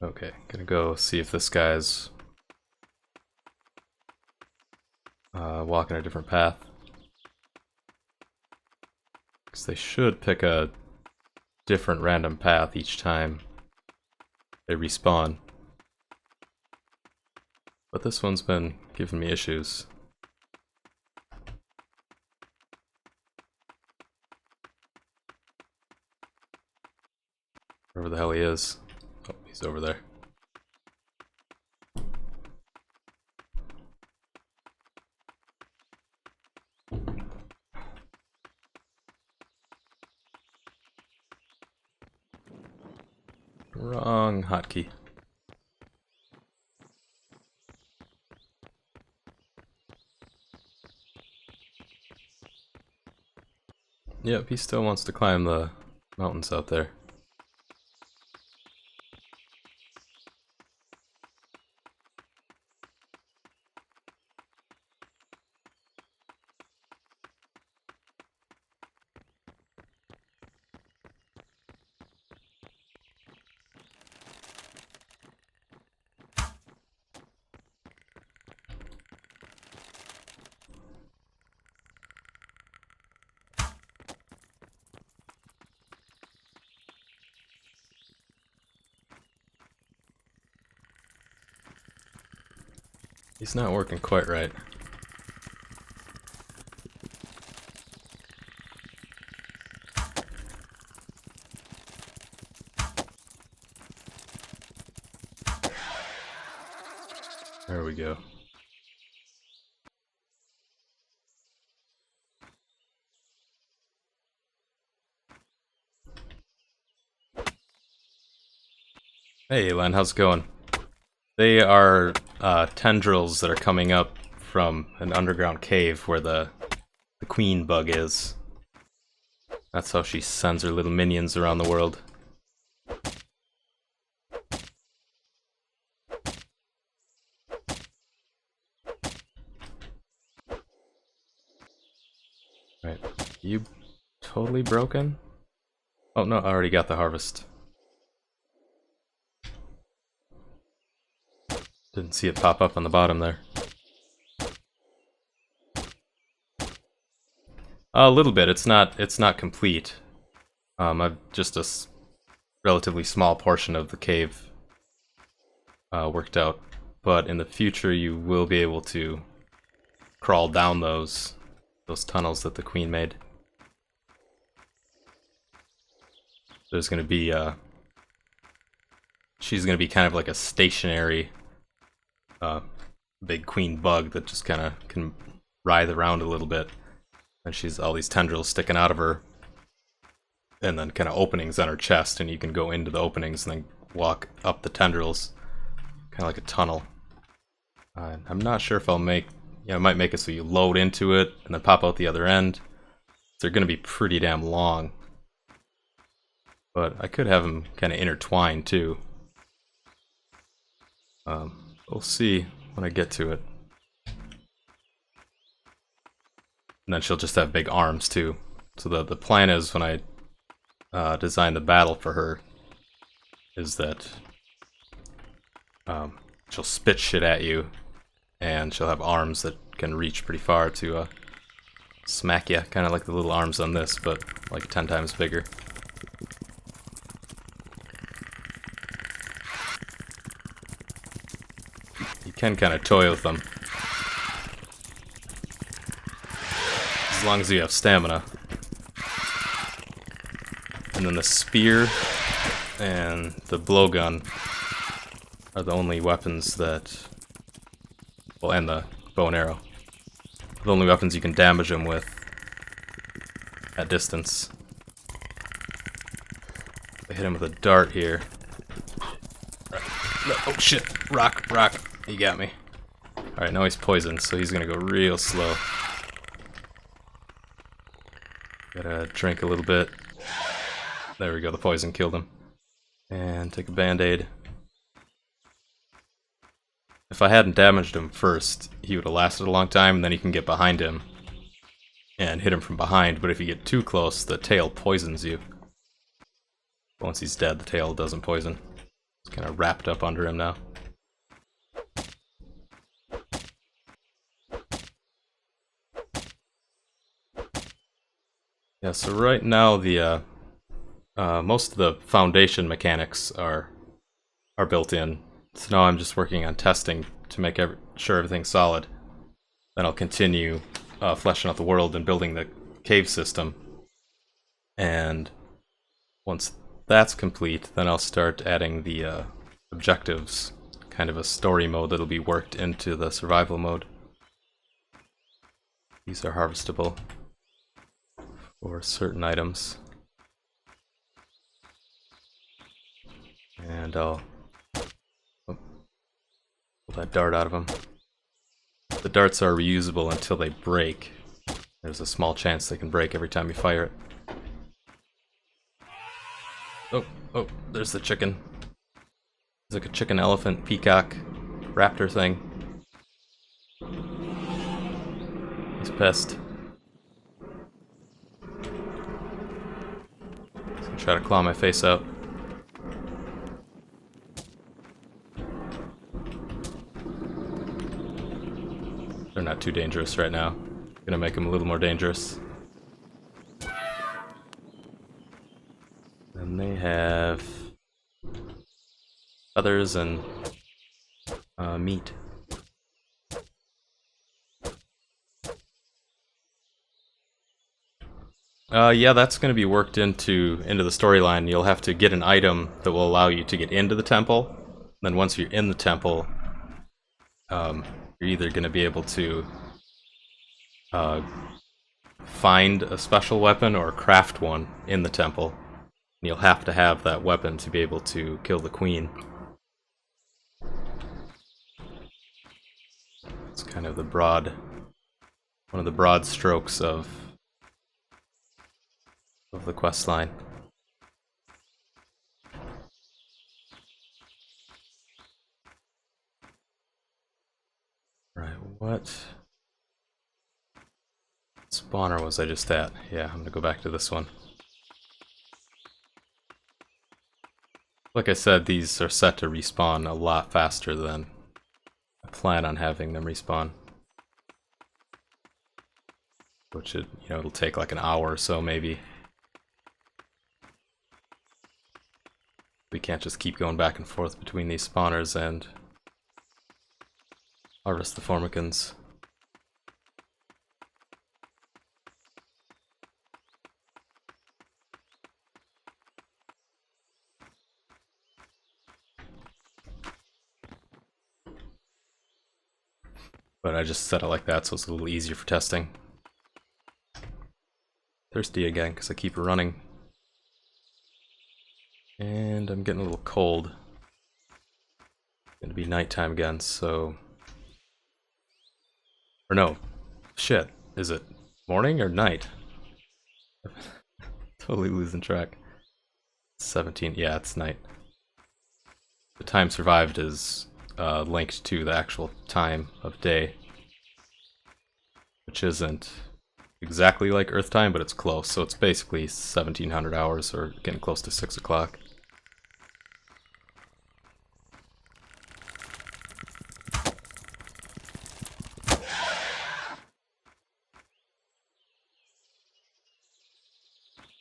Okay, gonna go see if this guy's walking a different path. Because they should pick a different random path each time they respawn. But this one's been giving me issues. Wherever the hell he is. Oh, he's over there. Wrong hotkey. Yep, he still wants to climb the mountains out there. He's not working quite right. There we go. Hey Len, how's it going? They are tendrils that are coming up from an underground cave where the queen bug is. That's how she sends her little minions around the world. Right, you totally broken? Oh no, I already got the harvest. Didn't see it pop up on the bottom there. A little bit. It's not complete. I've just a relatively small portion of the cave worked out, but in the future you will be able to crawl down those tunnels that the queen made. There's going to be she's going to be kind of like a stationary big queen bug that just kind of can writhe around a little bit, and she's all these tendrils sticking out of her, and then kind of openings on her chest, and you can go into the openings and then walk up the tendrils, kind of like a tunnel. I'm not sure if I'll make, I might make it so you load into it and then pop out the other end. They're going to be pretty damn long. but I could have them kind of intertwined too. We'll see when I get to it. And then she'll just have big arms too. So the plan is, when I design the battle for her, is that she'll spit shit at you, and she'll have arms that can reach pretty far to smack you, kind of like the little arms on this, but like 10 times bigger. You can kind of toy with them, as long as you have stamina. And then the spear and the blowgun are the only weapons that... well, and the bow and arrow. The only weapons you can damage them with at distance. I hit him with a dart here. No, oh shit! Rock! He got me. Alright, now he's poisoned, so he's gonna go real slow. Gotta drink a little bit. There we go, the poison killed him. And take a band-aid. If I hadn't damaged him first, he would have lasted a long time, and then you can get behind him and hit him from behind, but if you get too close, the tail poisons you. Once he's dead, the tail doesn't poison. It's kind of wrapped up under him now. Yeah, so right now the most of the foundation mechanics are built in. So now I'm just working on testing to make sure everything's solid. Then I'll continue fleshing out the world and building the cave system. And once that's complete, then I'll start adding the objectives, kind of a story mode that'll be worked into the survival mode. These are harvestable for certain items. And I'll pull that dart out of them. The darts are reusable until they break. There's a small chance they can break every time you fire it. Oh, there's the chicken. It's like a chicken, elephant, peacock, raptor thing. He's pissed. He's gonna try to claw my face out. They're not too dangerous right now. Gonna make them a little more dangerous. And they have feathers and meat. Yeah, that's going to be worked into the storyline. You'll have to get an item that will allow you to get into the temple. Then once you're in the temple, you're either going to be able to find a special weapon or craft one in the temple. And you'll have to have that weapon to be able to kill the queen. It's kind of one of the broad strokes of the quest line. Right, what spawner was I just at? Yeah, I'm gonna go back to this one. Like I said, these are set to respawn a lot faster than I plan on having them respawn. Which it'll take like an hour or so maybe. We can't just keep going back and forth between these spawners and harvest the formicans. But I just set it like that so it's a little easier for testing. Thirsty again because I keep running. And I'm getting a little cold. It's gonna be nighttime again, so... Or no. Shit. Is it morning or night? Totally losing track. 17, yeah, it's night. The time survived is linked to the actual time of day, which isn't exactly like Earth time, but it's close. So it's basically 1700 hours, or getting close to 6 o'clock.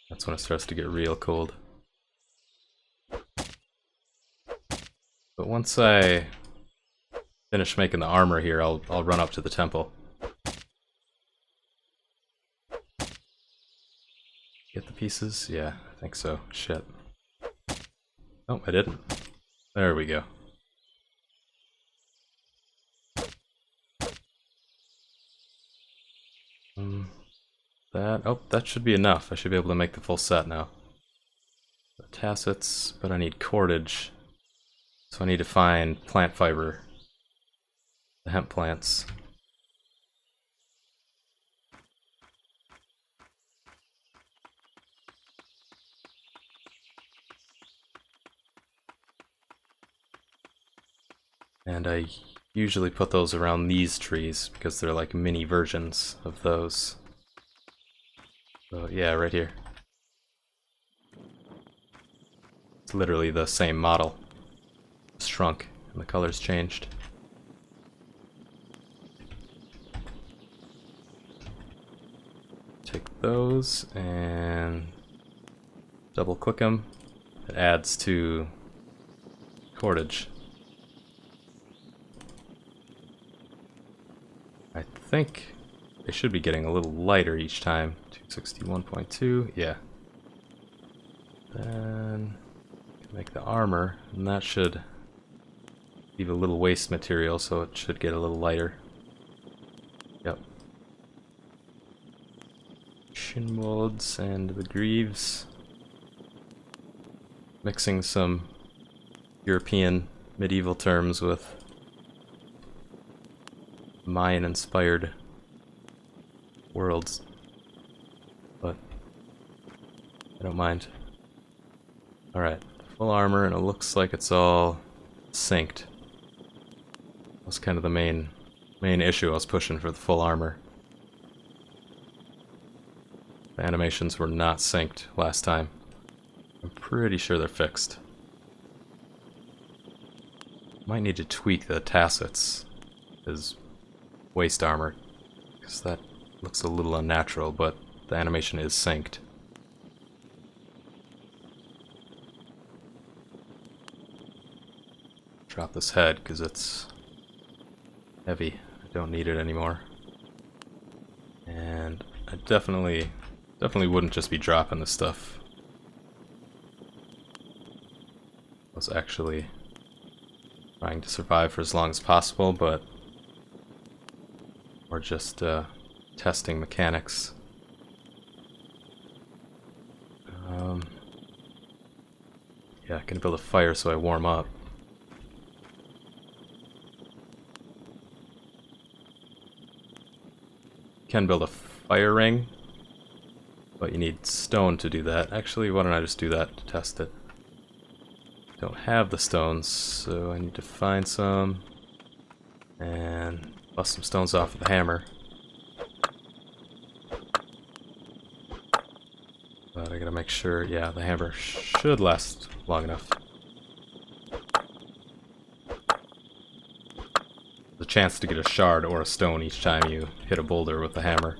That's when it starts to get real cold. But once I finish making the armor here, I'll run up to the temple. Get the pieces? Yeah, I think so. Shit. Oh, I didn't. There we go. That should be enough. I should be able to make the full set now. The tassets, but I need cordage. So I need to find plant fiber. The hemp plants. And I usually put those around these trees because they're like mini versions of those. So yeah, right here. It's literally the same model. It's shrunk and the color's changed. Take those and double click them. It adds to cordage. I think they should be getting a little lighter each time. 261.2, yeah. Then make the armor, and that should leave a little waste material, so it should get a little lighter. Yep. Shin molds and the greaves. Mixing some European medieval terms with Mayan-inspired worlds, but I don't mind. Alright, full armor, and it looks like it's all synced. That's kind of the main issue I was pushing for the full armor. The animations were not synced last time. I'm pretty sure they're fixed. Might need to tweak the tassets, his waist armor, because that looks a little unnatural, but the animation is synced. Drop this head because it's heavy. I don't need it anymore. And I definitely wouldn't just be dropping this stuff. I was actually trying to survive for as long as possible, but we're just testing mechanics. Yeah, I can build a fire so I warm up. Can build a fire ring, but you need stone to do that. Actually, why don't I just do that to test it? Don't have the stones, so I need to find some and bust some stones off with a hammer. But I gotta make sure, yeah, the hammer should last long enough. There's a chance to get a shard or a stone each time you hit a boulder with the hammer.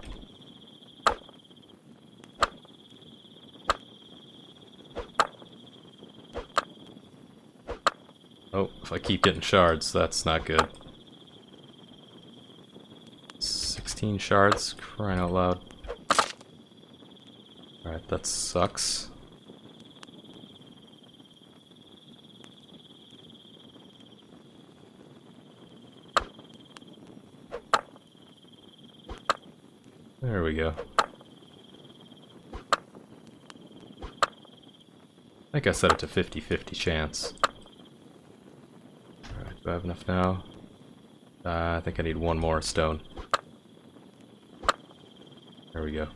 Oh, if I keep getting shards, that's not good. 16 shards, crying out loud. Alright, that sucks. There we go. I think I set it to 50-50 chance. Alright, do I have enough now? I think I need one more stone. There we go.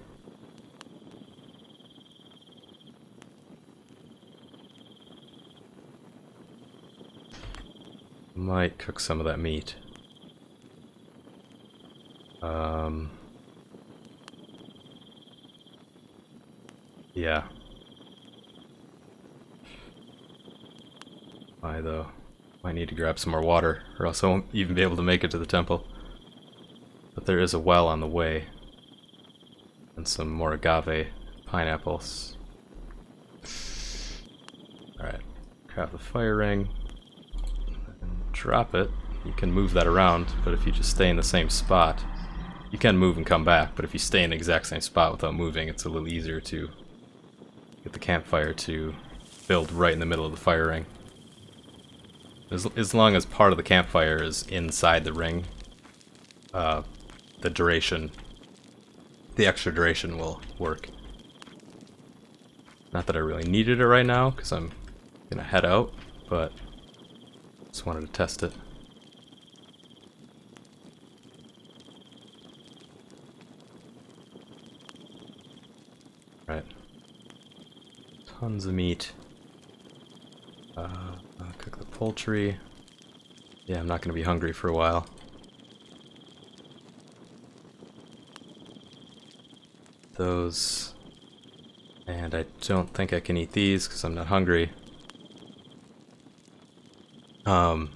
Might cook some of that meat. Yeah. Why though? Might need to grab some more water, or else I won't even be able to make it to the temple. But there is a well on the way. And some more agave pineapples. Alright. Craft the fire ring. And drop it. You can move that around, but if you just stay in the same spot, you can move and come back, but if you stay in the exact same spot without moving, it's a little easier to get the campfire to build right in the middle of the fire ring. As long as part of the campfire is inside the ring, the extra duration will work. Not that I really needed it right now, because I'm gonna head out, but just wanted to test it. Right. Tons of meat. I'll cook the poultry. Yeah, I'm not going to be hungry for a while. Those. And I don't think I can eat these because I'm not hungry. I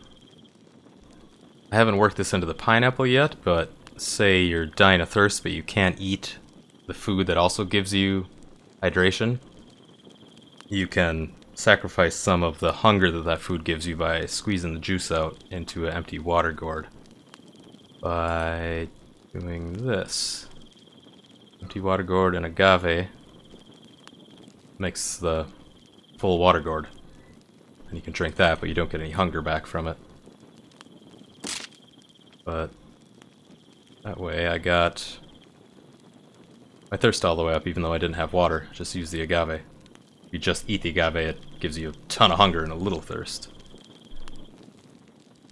haven't worked this into the pineapple yet, but say you're dying of thirst but you can't eat the food that also gives you hydration. You can sacrifice some of the hunger that that food gives you by squeezing the juice out into an empty water gourd. By doing this. Empty water gourd and agave makes the full water gourd. And you can drink that, but you don't get any hunger back from it. But that way I got my thirst all the way up, even though I didn't have water. Just use the agave. If you just eat the agave, it gives you a ton of hunger and a little thirst.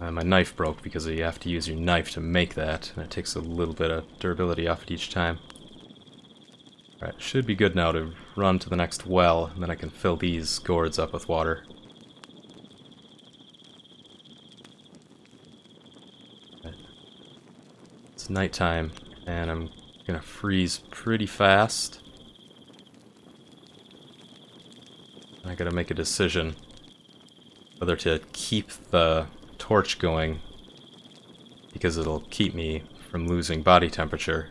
My knife broke because you have to use your knife to make that, and it takes a little bit of durability off it each time. Alright, should be good now to run to the next well, and then I can fill these gourds up with water. Right. It's nighttime, and I'm gonna freeze pretty fast. I gotta make a decision whether to keep the torch going because it'll keep me from losing body temperature,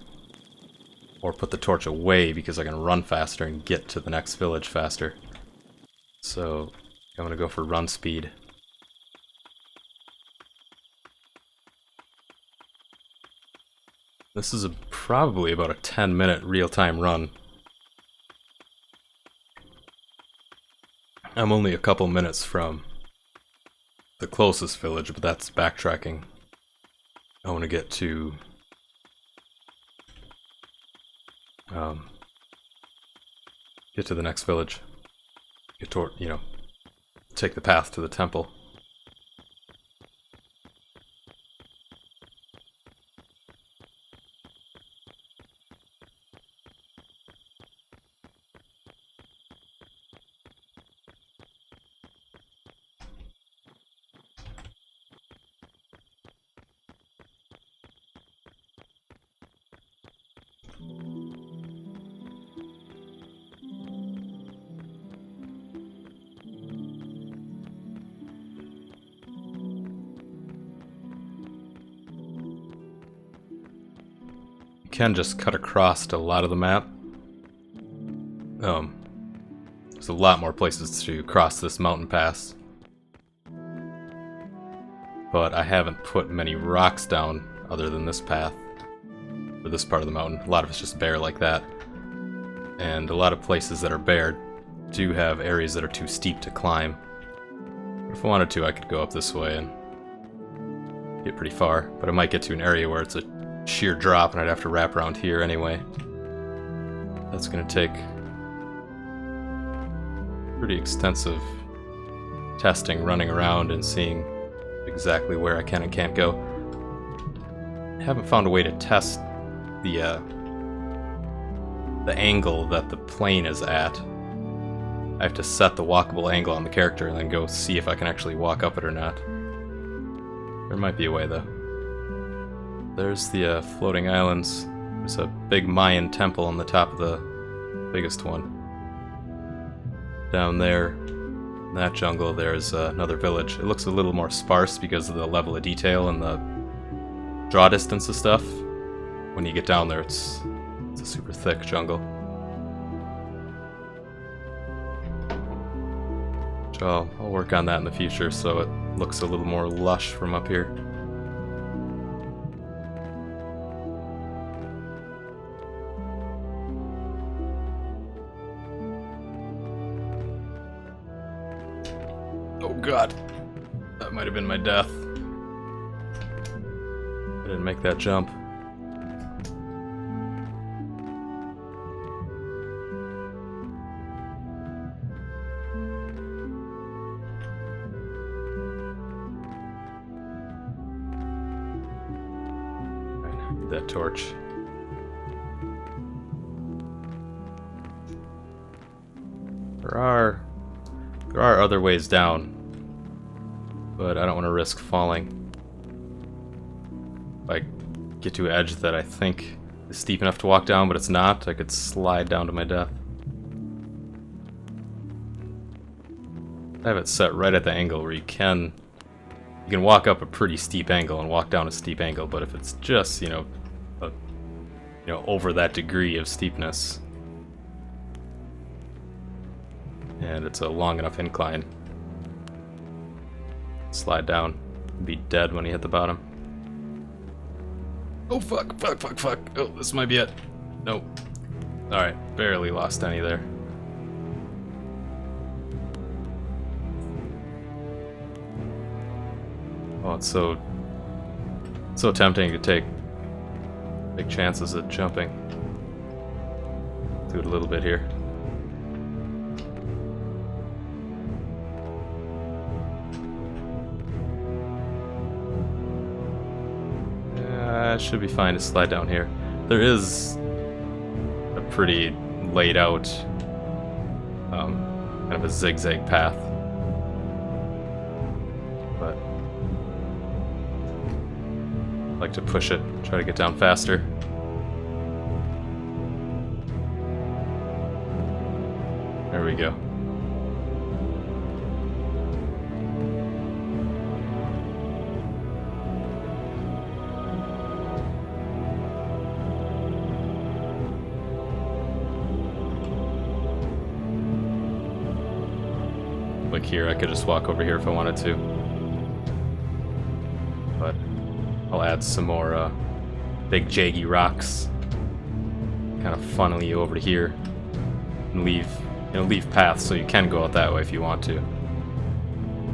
or put the torch away because I can run faster and get to the next village faster. So I'm gonna go for run speed. This is probably about a 10-minute real-time run. I'm only a couple minutes from the closest village, but that's backtracking. I want to get to the next village. Get toward, take the path to the temple. Can just cut across a lot of the map. There's a lot more places to cross this mountain pass. But I haven't put many rocks down other than this path. For this part of the mountain. A lot of it's just bare like that. And a lot of places that are bare do have areas that are too steep to climb. But if I wanted to, I could go up this way and get pretty far. But I might get to an area where it's a sheer drop and I'd have to wrap around here anyway. That's gonna take pretty extensive testing, running around and seeing exactly where I can and can't go. I haven't found a way to test the angle that the plane is at. I have to set the walkable angle on the character and then go see if I can actually walk up it or not. There might be a way, though. There's the floating islands. There's a big Mayan temple on the top of the biggest one. Down there, in that jungle, there's another village. It looks a little more sparse because of the level of detail and the draw distance of stuff. When you get down there, it's a super thick jungle. Which I'll work on that in the future so it looks a little more lush from up here. Oh god, that might have been my death. I didn't make that jump. That torch. There are other ways down, but I don't want to risk falling. If I get to an edge that I think is steep enough to walk down, but it's not, I could slide down to my death. I have it set right at the angle where you can walk up a pretty steep angle and walk down a steep angle, but if it's just, over that degree of steepness, and it's a long enough incline, slide down, be dead when you hit the bottom. Oh fuck. Oh, this might be it. Nope. Alright, barely lost any there. Oh, it's so tempting to take big chances at jumping. Do it a little bit here. Yeah, should be fine to slide down here. There is a pretty laid out kind of a zigzag path. But I like to push it, try to get down faster. There we go. Like here, I could just walk over here if I wanted to. But I'll add some more big jaggy rocks. Kind of funnel you over to here. And leave paths so you can go out that way if you want to.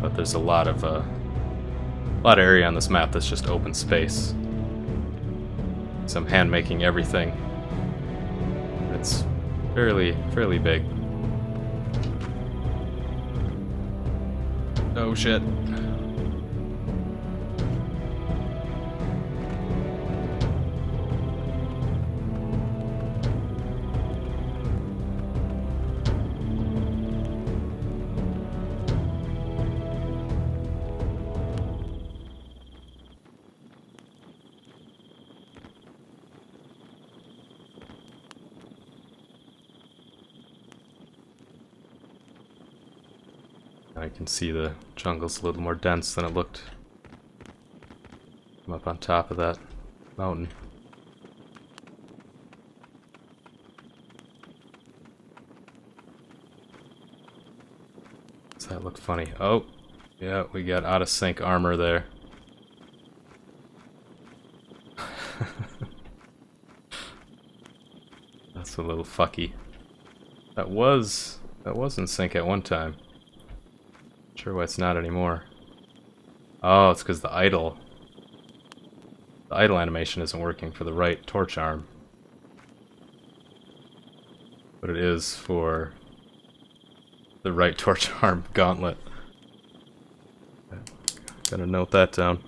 But there's a lot of area on this map that's just open space. So I'm hand making everything. It's fairly big. Oh shit. I can see the jungle's a little more dense than it looked. I'm up on top of that mountain. Does that look funny? Oh, yeah, we got out of sync armor there. That's a little fucky. That was in sync at one time. Sure why it's not anymore. Oh, it's because the idle animation isn't working for the right torch arm. But it is for the right torch arm gauntlet. Gotta note that down.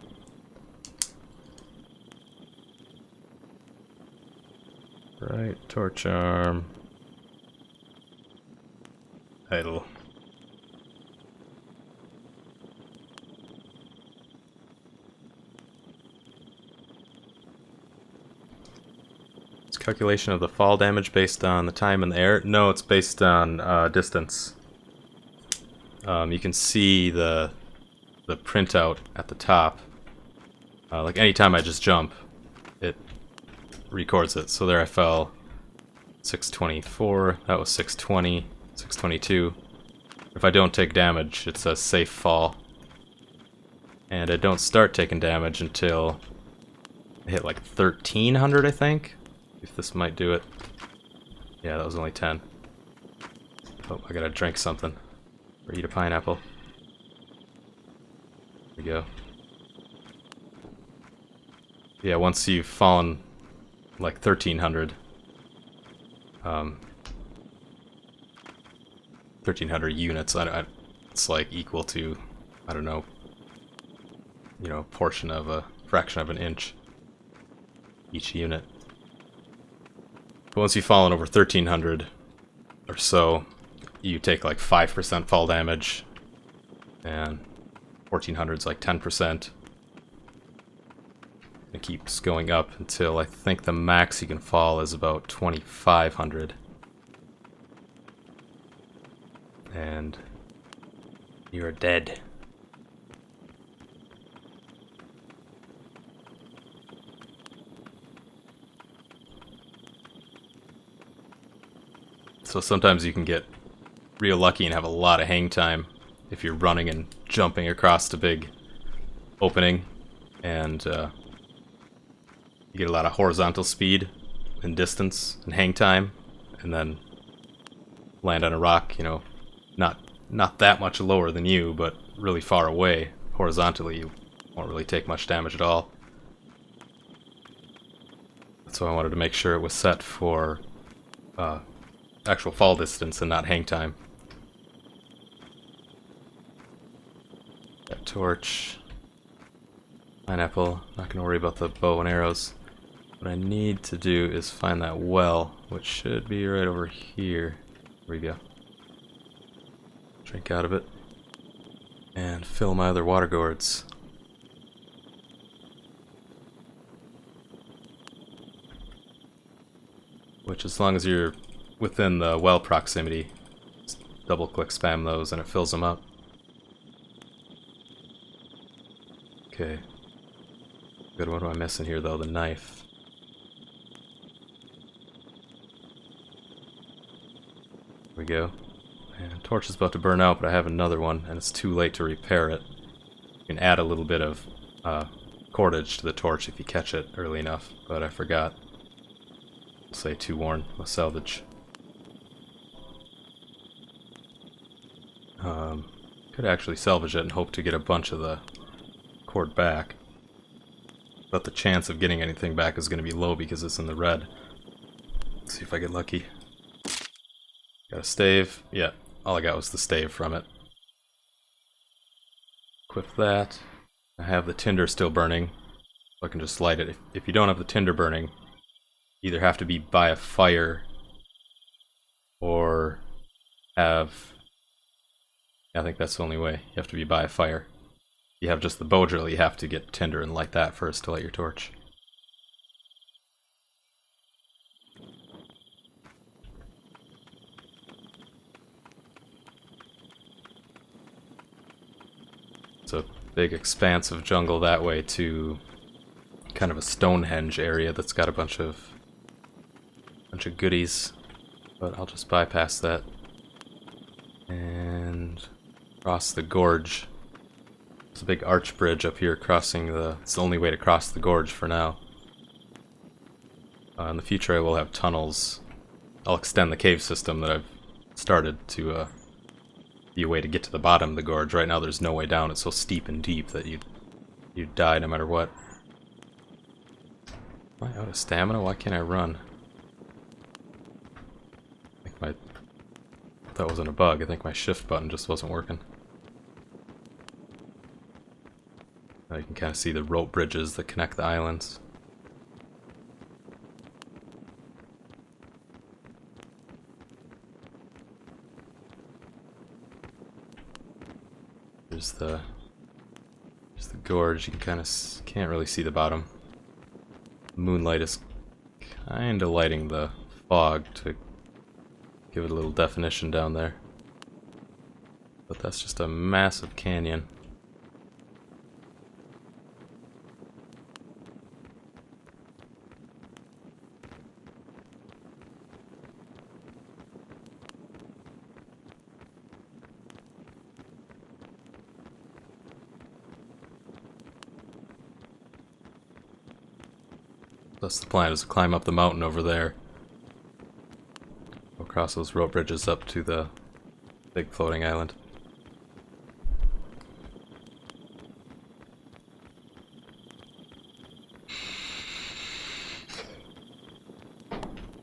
Right torch arm. Idle. Calculation of the fall damage based on the time in the air? No, it's based on distance. You can see the printout at the top. Like anytime I just jump, it records it. So there I fell 624, that was 620, 622. If I don't take damage, it says safe fall. And I don't start taking damage until I hit like 1300, I think. If this might do it. Yeah, that was only 10. Oh, I gotta drink something. Or eat a pineapple. There we go. Yeah, once you've fallen like 1300, 1300 units, it's like equal to, I don't know, you know, a portion of a fraction of an inch each unit. But once you've fallen over 1300 or so, you take like 5% fall damage, and 1400 is like 10%. It keeps going up until I think the max you can fall is about 2500. And you're dead. So sometimes you can get real lucky and have a lot of hang time if you're running and jumping across the big opening, and you get a lot of horizontal speed and distance and hang time, and then land on a rock, you know, not that much lower than you, but really far away. Horizontally, you won't really take much damage at all. So I wanted to make sure it was set for actual fall distance and not hang time. That torch. Pineapple. Not going to worry about the bow and arrows. What I need to do is find that well, which should be right over here. Here we go. Drink out of it. And fill my other water gourds. Which, as long as you're within the well proximity, just double click spam those and it fills them up. Okay. Good, what am I missing here though? The knife. There we go. And torch is about to burn out, but I have another one, and it's too late to repair it. You can add a little bit of cordage to the torch if you catch it early enough, but I forgot. I'll say too worn. I'll salvage. Could actually salvage it and hope to get a bunch of the cord back. But the chance of getting anything back is going to be low because it's in the red. Let's see if I get lucky. Got a stave. Yeah, all I got was the stave from it. Equip that. I have the tinder still burning, so I can just light it. If you don't have the tinder burning, you either have to be by a fire or have... I think that's the only way. You have to be by a fire. You have just the bow drill, you have to get tinder and light that first to light your torch. It's a big expanse of jungle that way to kind of a Stonehenge area that's got a bunch of goodies, but I'll just bypass that and cross the gorge. There's a big arch bridge up here crossing the... It's the only way to cross the gorge for now. In the future I will have tunnels. I'll extend the cave system that I've started to be a way to get to the bottom of the gorge. Right now there's no way down. It's so steep and deep that you'd die no matter what. Am I out of stamina? Why can't I run? I think that wasn't a bug. I think my shift button just wasn't working. Now you can kind of see the rope bridges that connect the islands. There's the gorge. You can kind of can't really see the bottom. Moonlight is Kinda lighting the fog to give it a little definition down there. But that's just a massive canyon. Thus the plan is to climb up the mountain over there. Go across those rope bridges up to the big floating island.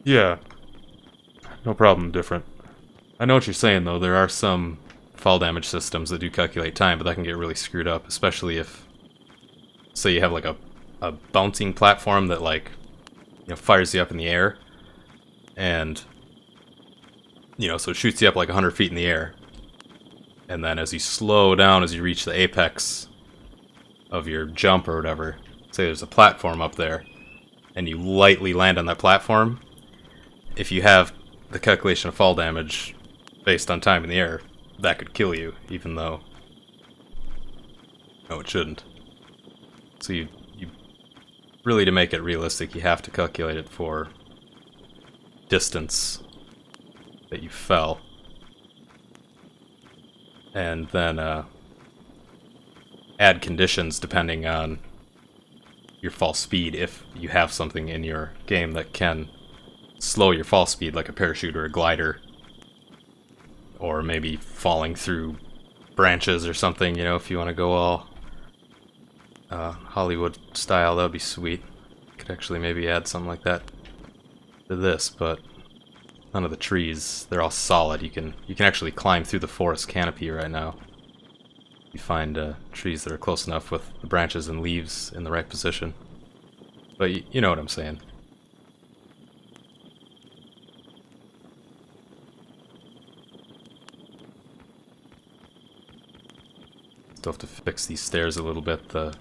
Yeah. No problem, different. I know what you're saying though, there are some fall damage systems that do calculate time, but that can get really screwed up, especially if, say you have like a bouncing platform that like, you know, fires you up in the air, and, you know, so it shoots you up like 100 feet in the air, and then as you slow down as you reach the apex of your jump or whatever, say there's a platform up there, and you lightly land on that platform, if you have the calculation of fall damage based on time in the air, that could kill you, even though, no, it shouldn't. So you really, to make it realistic, you have to calculate it for distance that you fell. And then add conditions depending on your fall speed, if you have something in your game that can slow your fall speed, like a parachute or a glider. Or maybe falling through branches or something, you know, if you want to go all Hollywood style, that would be sweet. Could actually maybe add something like that to this, but none of the trees, they're all solid. You can actually climb through the forest canopy right now. You find trees that are close enough with the branches and leaves in the right position. But you know what I'm saying. Still have to fix these stairs a little bit. The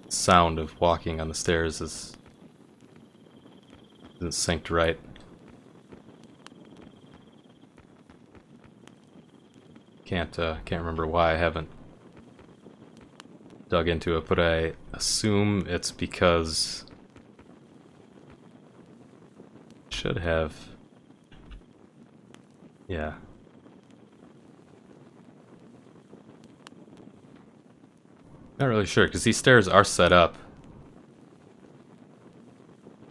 sound of walking on the stairs isn't synced right. Can't remember why I haven't dug into it, but I assume it's because it should have. Yeah. Not really sure, because these stairs are set up.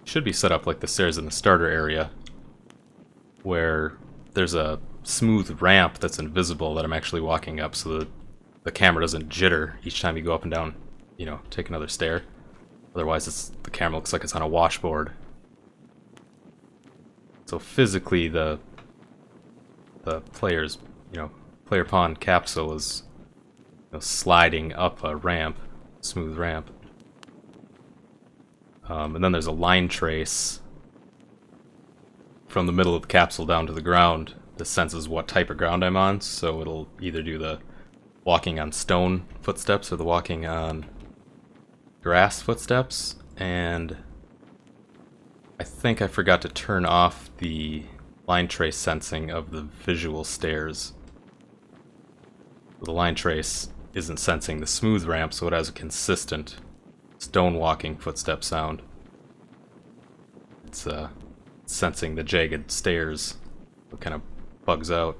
Should be set up like the stairs in the starter area, where there's a smooth ramp that's invisible that I'm actually walking up, so that the camera doesn't jitter each time you go up and down, you know, take another stair. Otherwise, the camera looks like it's on a washboard. So physically, the player's, you know, player pawn capsule is, you know, sliding up a ramp, smooth ramp. And then there's a line trace from the middle of the capsule down to the ground that senses what type of ground I'm on, so it'll either do the walking on stone footsteps or the walking on grass footsteps. And I think I forgot to turn off the line trace sensing of the visual stairs. The line trace isn't sensing the smooth ramp, so it has a consistent stone walking footstep sound. It's sensing the jagged stairs. It kind of bugs out.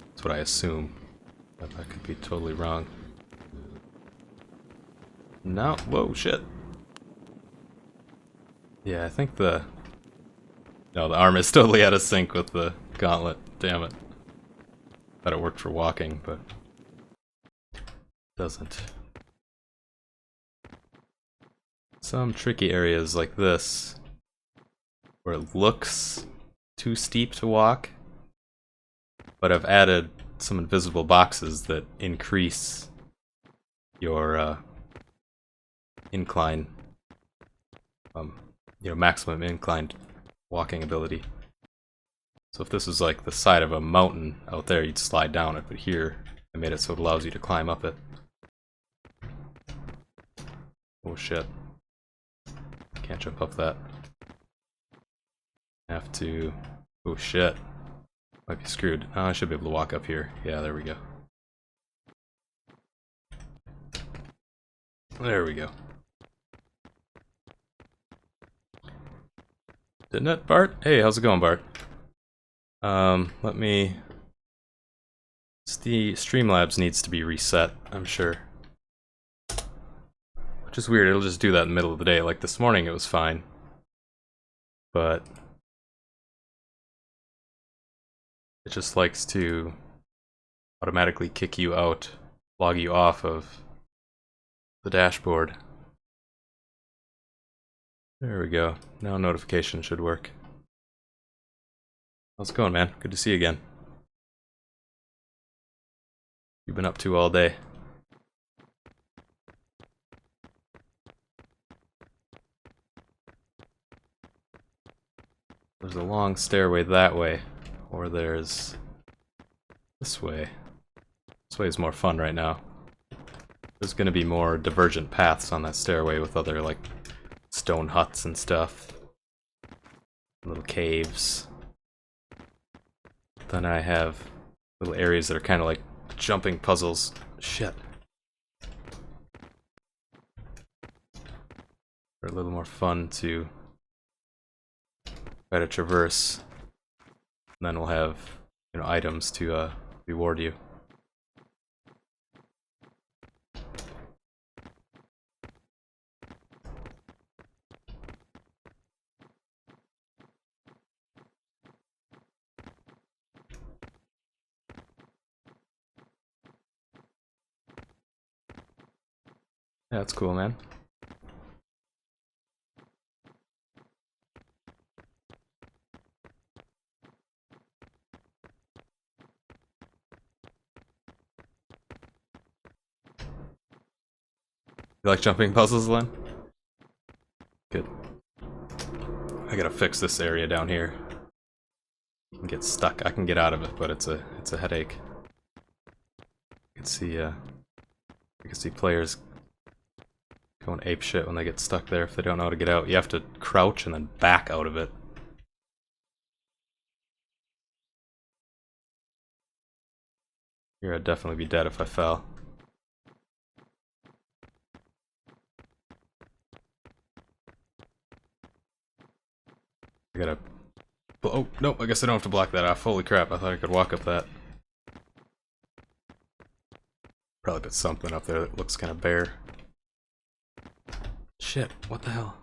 That's what I assume. But I could be totally wrong. No, whoa, shit. Yeah, I think the arm is totally out of sync with the gauntlet. Damn it. Thought it worked for walking, but it doesn't. Some tricky areas like this, where it looks too steep to walk, but I've added some invisible boxes that increase your incline, maximum inclined walking ability. So if this was like the side of a mountain out there, you'd slide down it, but here I made it so it allows you to climb up it. Oh shit. can't jump up that. Have to... Oh shit. Might be screwed. Oh, I should be able to walk up here. Yeah, there we go. There we go. Didn't it, Bart? Hey, how's it going, Bart? Let me... The Streamlabs needs to be reset, I'm sure. Which is weird, it'll just do that in the middle of the day. Like this morning it was fine. But... it just likes to automatically kick you out, log you off of the dashboard. There we go. Now notification should work. How's it going, man? Good to see you again. You've been up to all day. There's a long stairway that way, or there's this way. This way is more fun right now. There's gonna be more divergent paths on that stairway with other, like, stone huts and stuff. Little caves. Then I have little areas that are kind of like jumping puzzles. Shit. They're a little more fun to try to traverse. And then we'll have, you know, items to reward you. Yeah, that's cool, man. You like jumping puzzles, Len? Good. I gotta fix this area down here. I can get stuck. I can get out of it, but it's a headache. You can see players going ape shit when they get stuck there if they don't know how to get out. You have to crouch and then back out of it. Here, I'd definitely be dead if I fell. I gotta... Oh, nope, I guess I don't have to block that off. Holy crap, I thought I could walk up that. Probably put something up there that looks kind of bare. Shit, what the hell?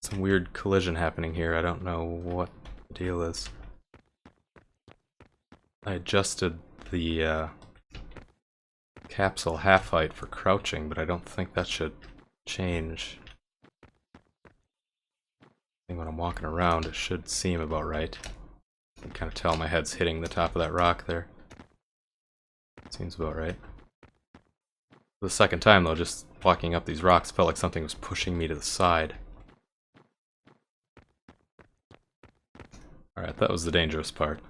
Some weird collision happening here. I don't know what the deal is. I adjusted the capsule half height for crouching, but I don't think that should change. I think when I'm walking around, it should seem about right. I can kind of tell my head's hitting the top of that rock there. Seems about right. The second time, though, just walking up these rocks felt like something was pushing me to the side. Alright, that was the dangerous part.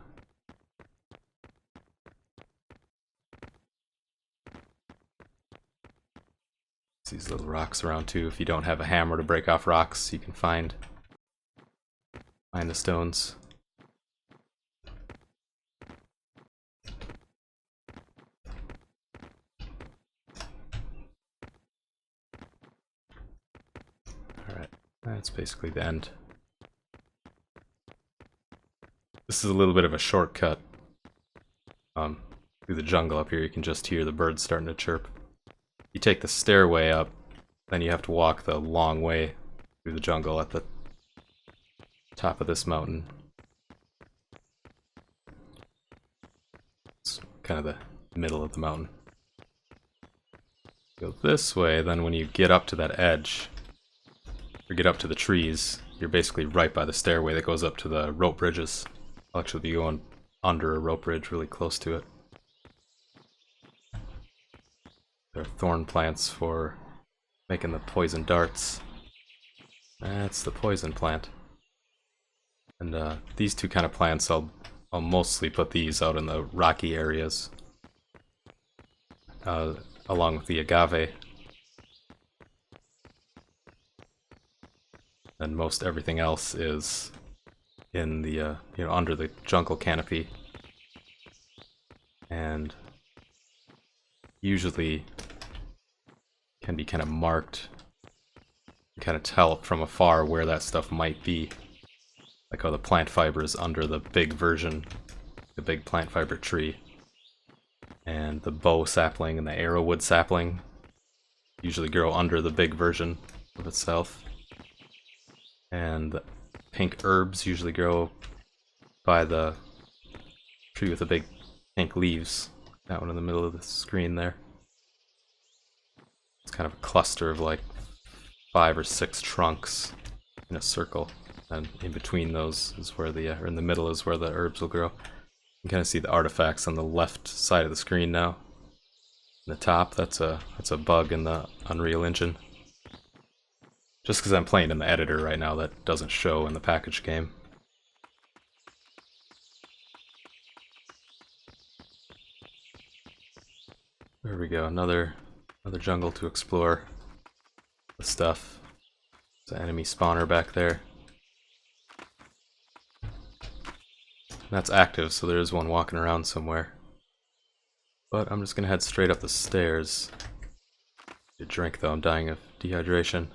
These little rocks around too. If you don't have a hammer to break off rocks, you can find the stones. Alright, that's basically the end. This is a little bit of a shortcut. Through the jungle up here, you can just hear the birds starting to chirp. You take the stairway up, then you have to walk the long way through the jungle at the top of this mountain. It's kind of the middle of the mountain. Go this way, then when you get up to that edge, or get up to the trees, you're basically right by the stairway that goes up to the rope bridges. I'll actually be going under a rope bridge really close to it. There are thorn plants for making the poison darts. That's the poison plant. And these two kind of plants, I'll I'll mostly put these out in the rocky areas. I'll along with the agave. And most everything else is in the, you know, under the jungle canopy. And usually can be kind of marked. You kind of tell from afar where that stuff might be. Like how the plant fiber is under the big version, the big plant fiber tree. And the bow sapling and the arrowwood sapling usually grow under the big version of itself. And the pink herbs usually grow by the tree with the big pink leaves. That one in the middle of the screen there. It's kind of a cluster of like 5 or 6 trunks in a circle. And in between those is where the, or in the middle is where the herbs will grow. You can kind of see the artifacts on the left side of the screen now. In the top, that's a bug in the Unreal Engine. Just because I'm playing in the editor right now, that doesn't show in the package game. There we go, another jungle to explore. The stuff. There's an enemy spawner back there. That's active, so there is one walking around somewhere. But I'm just gonna head straight up the stairs. Get a drink though, I'm dying of dehydration.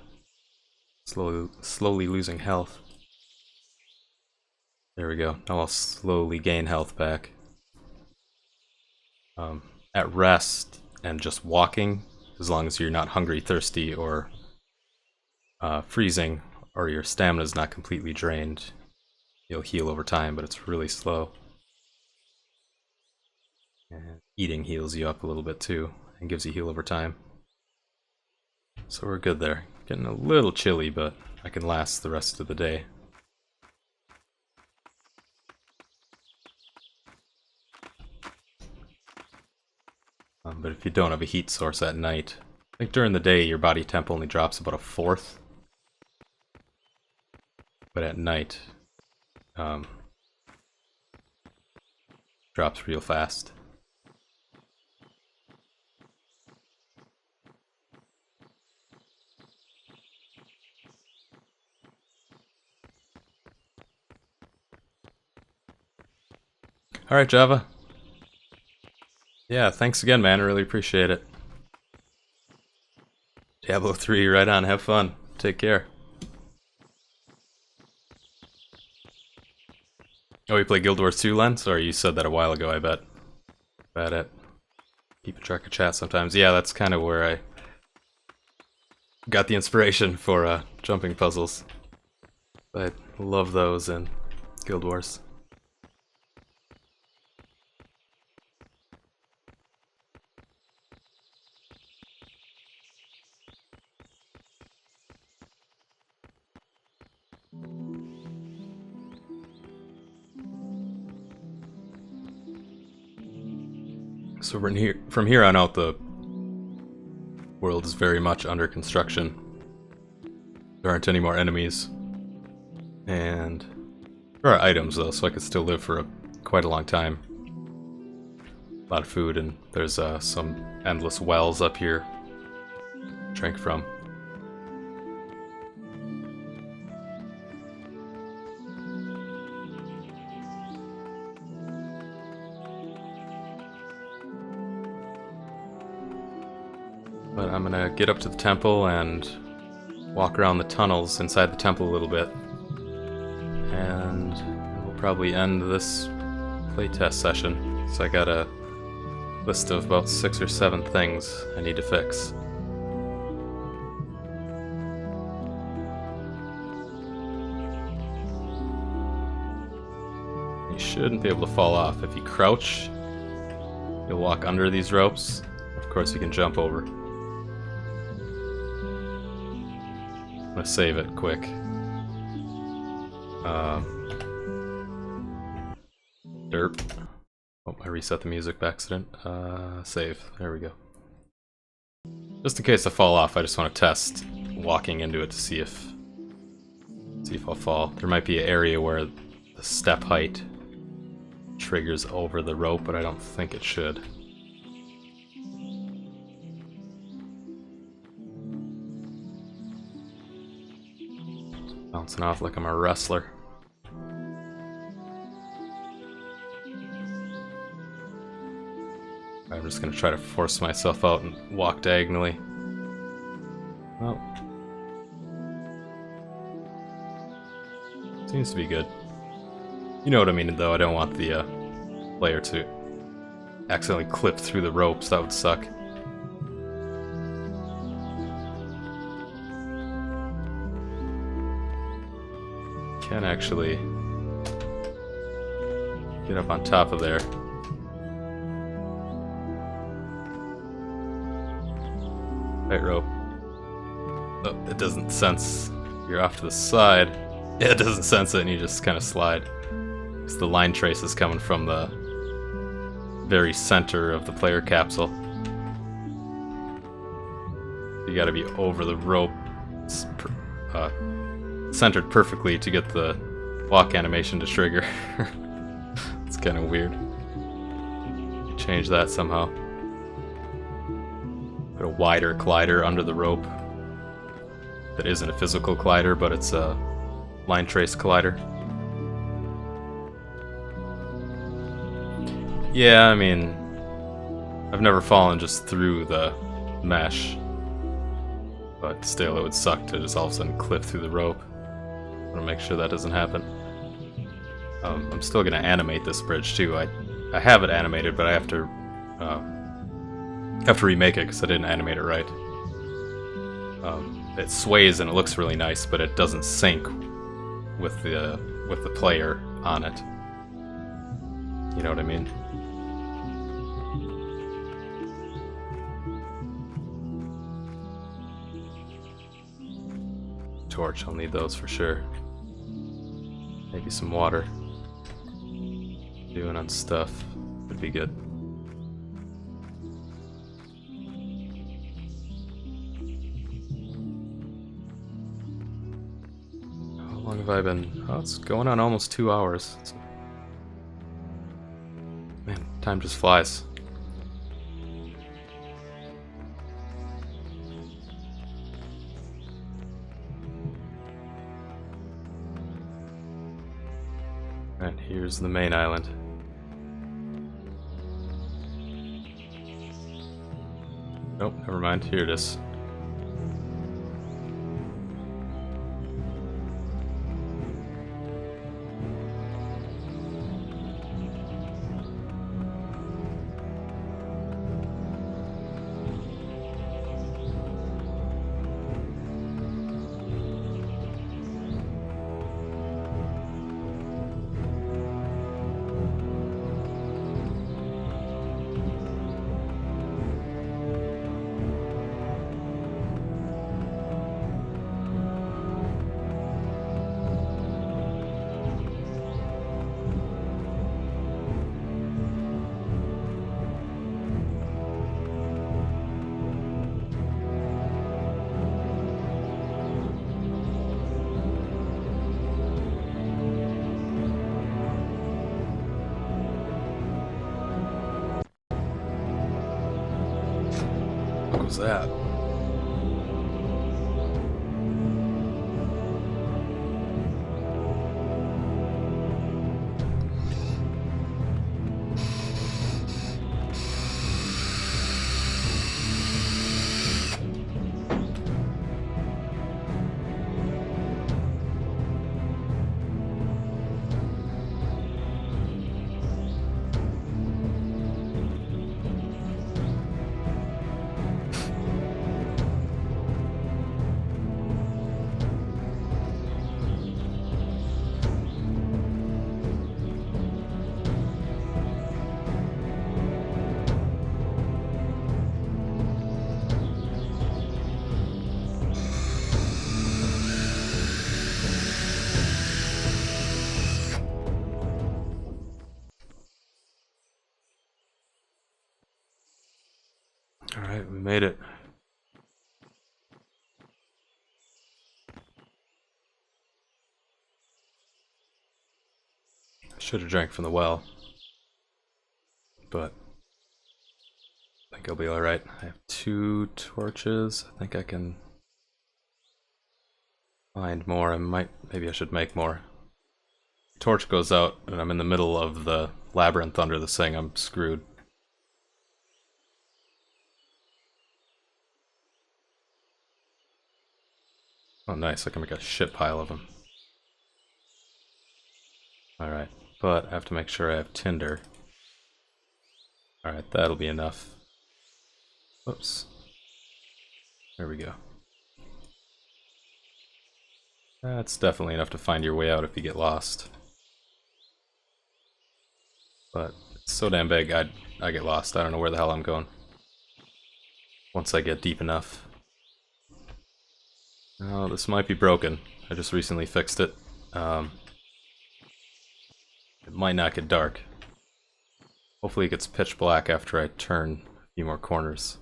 Slowly losing health. There we go. Now I'll slowly gain health back. At rest and just walking, as long as you're not hungry, thirsty, or freezing, or your stamina's not completely drained, you'll heal over time, but it's really slow. And eating heals you up a little bit too, and gives you heal over time. So we're good there. Getting a little chilly, but I can last the rest of the day. But if you don't have a heat source at night, I think during the day your body temp only drops about 1/4. But at night, drops real fast. Alright, Java. Yeah, thanks again, man. I really appreciate it. Diablo 3, right on. Have fun. Take care. Oh, you play Guild Wars 2, Len? Sorry, you said that a while ago, I bet. Bad at keeping track of chat sometimes. Yeah, that's kind of where I got the inspiration for jumping puzzles. I love those in Guild Wars. So from here on out, the world is very much under construction. There aren't any more enemies. And there are items though, so I could still live for quite a long time. A lot of food, and there's some endless wells up here to drink from. But I'm gonna get up to the temple and walk around the tunnels inside the temple a little bit. And we'll probably end this playtest session. So I got a list of about 6 or 7 things I need to fix. You shouldn't be able to fall off. If you crouch, you'll walk under these ropes. Of course you can jump over. I'm gonna save it quick. Derp. Oh, I reset the music by accident. Save. There we go. Just in case I fall off, I just want to test walking into it to see if I'll fall. There might be an area where the step height triggers over the rope, but I don't think it should. Bouncing off like I'm a wrestler. I'm just gonna try to force myself out and walk diagonally. Well, seems to be good. You know what I mean, though. I don't want the player to accidentally clip through the ropes. That would suck. Can actually get up on top of there. Tightrope. Oh, it doesn't sense you're off to the side. Yeah, it doesn't sense it, and you just kind of slide. Because the line trace is coming from the very center of the player capsule. You gotta be over the rope, centered perfectly to get the walk animation to trigger. It's kind of weird. Change that somehow. Put a wider collider under the rope. That isn't a physical collider, but it's a line trace collider. Yeah, I mean, I've never fallen just through the mesh, but still it would suck to just all of a sudden clip through the rope. I want to make sure that doesn't happen. I'm still going to animate this bridge too. I have it animated, but I have to remake it because I didn't animate it right. It sways and it looks really nice, but it doesn't sync with the player on it. You know what I mean? Torch, I'll need those for sure. Maybe some water. Doing on stuff would be good. How long have I been? Oh, it's going on almost 2 hours. Man, time just flies. And here's the main island. Nope, never mind. Here it is. What was that? Alright, we made it. I should have drank from the well, but I think I'll be alright. I have 2 torches. I think I can find more. Maybe I should make more. Torch goes out and I'm in the middle of the labyrinth under this thing. I'm screwed. Oh nice, I can make a shit pile of them. Alright, but I have to make sure I have tinder. Alright, that'll be enough. Whoops. There we go. That's definitely enough to find your way out if you get lost. But it's so damn big, I get lost. I don't know where the hell I'm going. Once I get deep enough. Oh, this might be broken. I just recently fixed it. It might not get dark. Hopefully it gets pitch black after I turn a few more corners.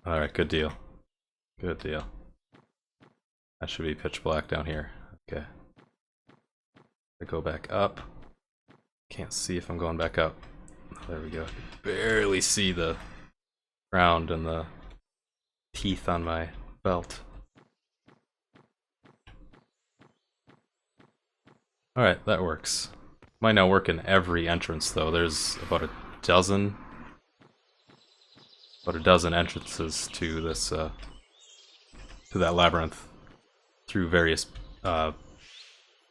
Alright, good deal. Good deal. That should be pitch black down here. Okay. I go back up. Can't see if I'm going back up. There we go. Barely see the ground and the teeth on my belt. Alright, that works. Might not work in every entrance though. There's about a dozen entrances to this to that labyrinth through various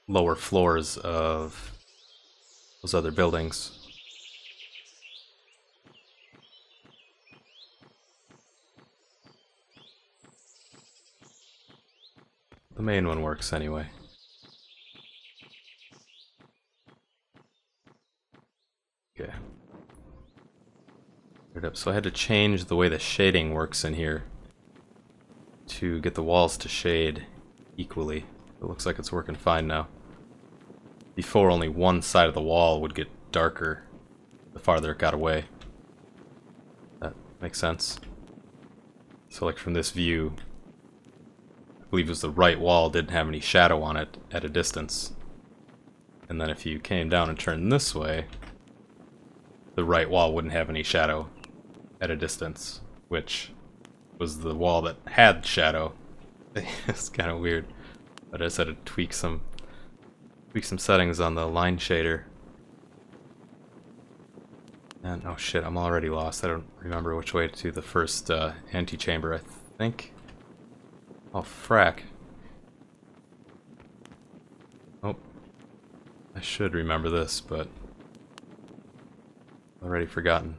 lower floors of those other buildings. The main one works anyway. Okay. So I had to change the way the shading works in here to get the walls to shade equally. It looks like it's working fine now. Before, only one side of the wall would get darker the farther it got away. That makes sense. So like from this view, I believe it was the right wall didn't have any shadow on it at a distance. And then if you came down and turned this way, the right wall wouldn't have any shadow at a distance, which was the wall that had shadow. It's kind of weird, but I just had to tweak some settings on the line shader. And oh shit, I'm already lost. I don't remember which way to the first antechamber, I think. Oh frack. Oh, I should remember this, but already forgotten.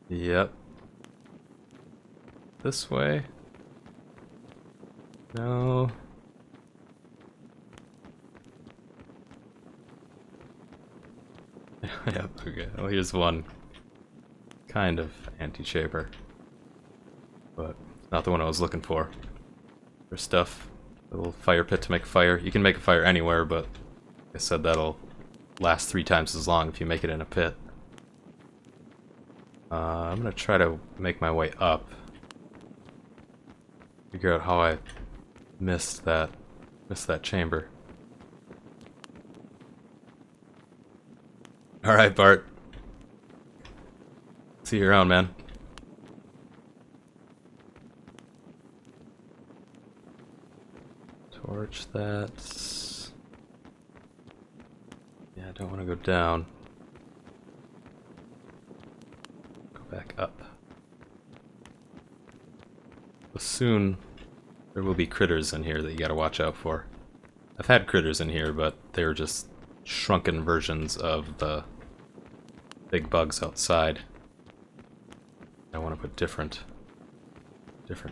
Yep. This way? No. Yep, okay. Well, here's one kind of antechamber, but not the one I was looking for. There's stuff. A little fire pit to make a fire. You can make a fire anywhere, but like I said, that'll last 3 times as long if you make it in a pit. I'm gonna try to make my way up. Figure out how I missed that chamber. Alright, Bart. See you around, man. Torch that. Yeah, I don't want to go down. Go back up. But soon there will be critters in here that you gotta watch out for. I've had critters in here, but they're just shrunken versions of the big bugs outside. I want to put different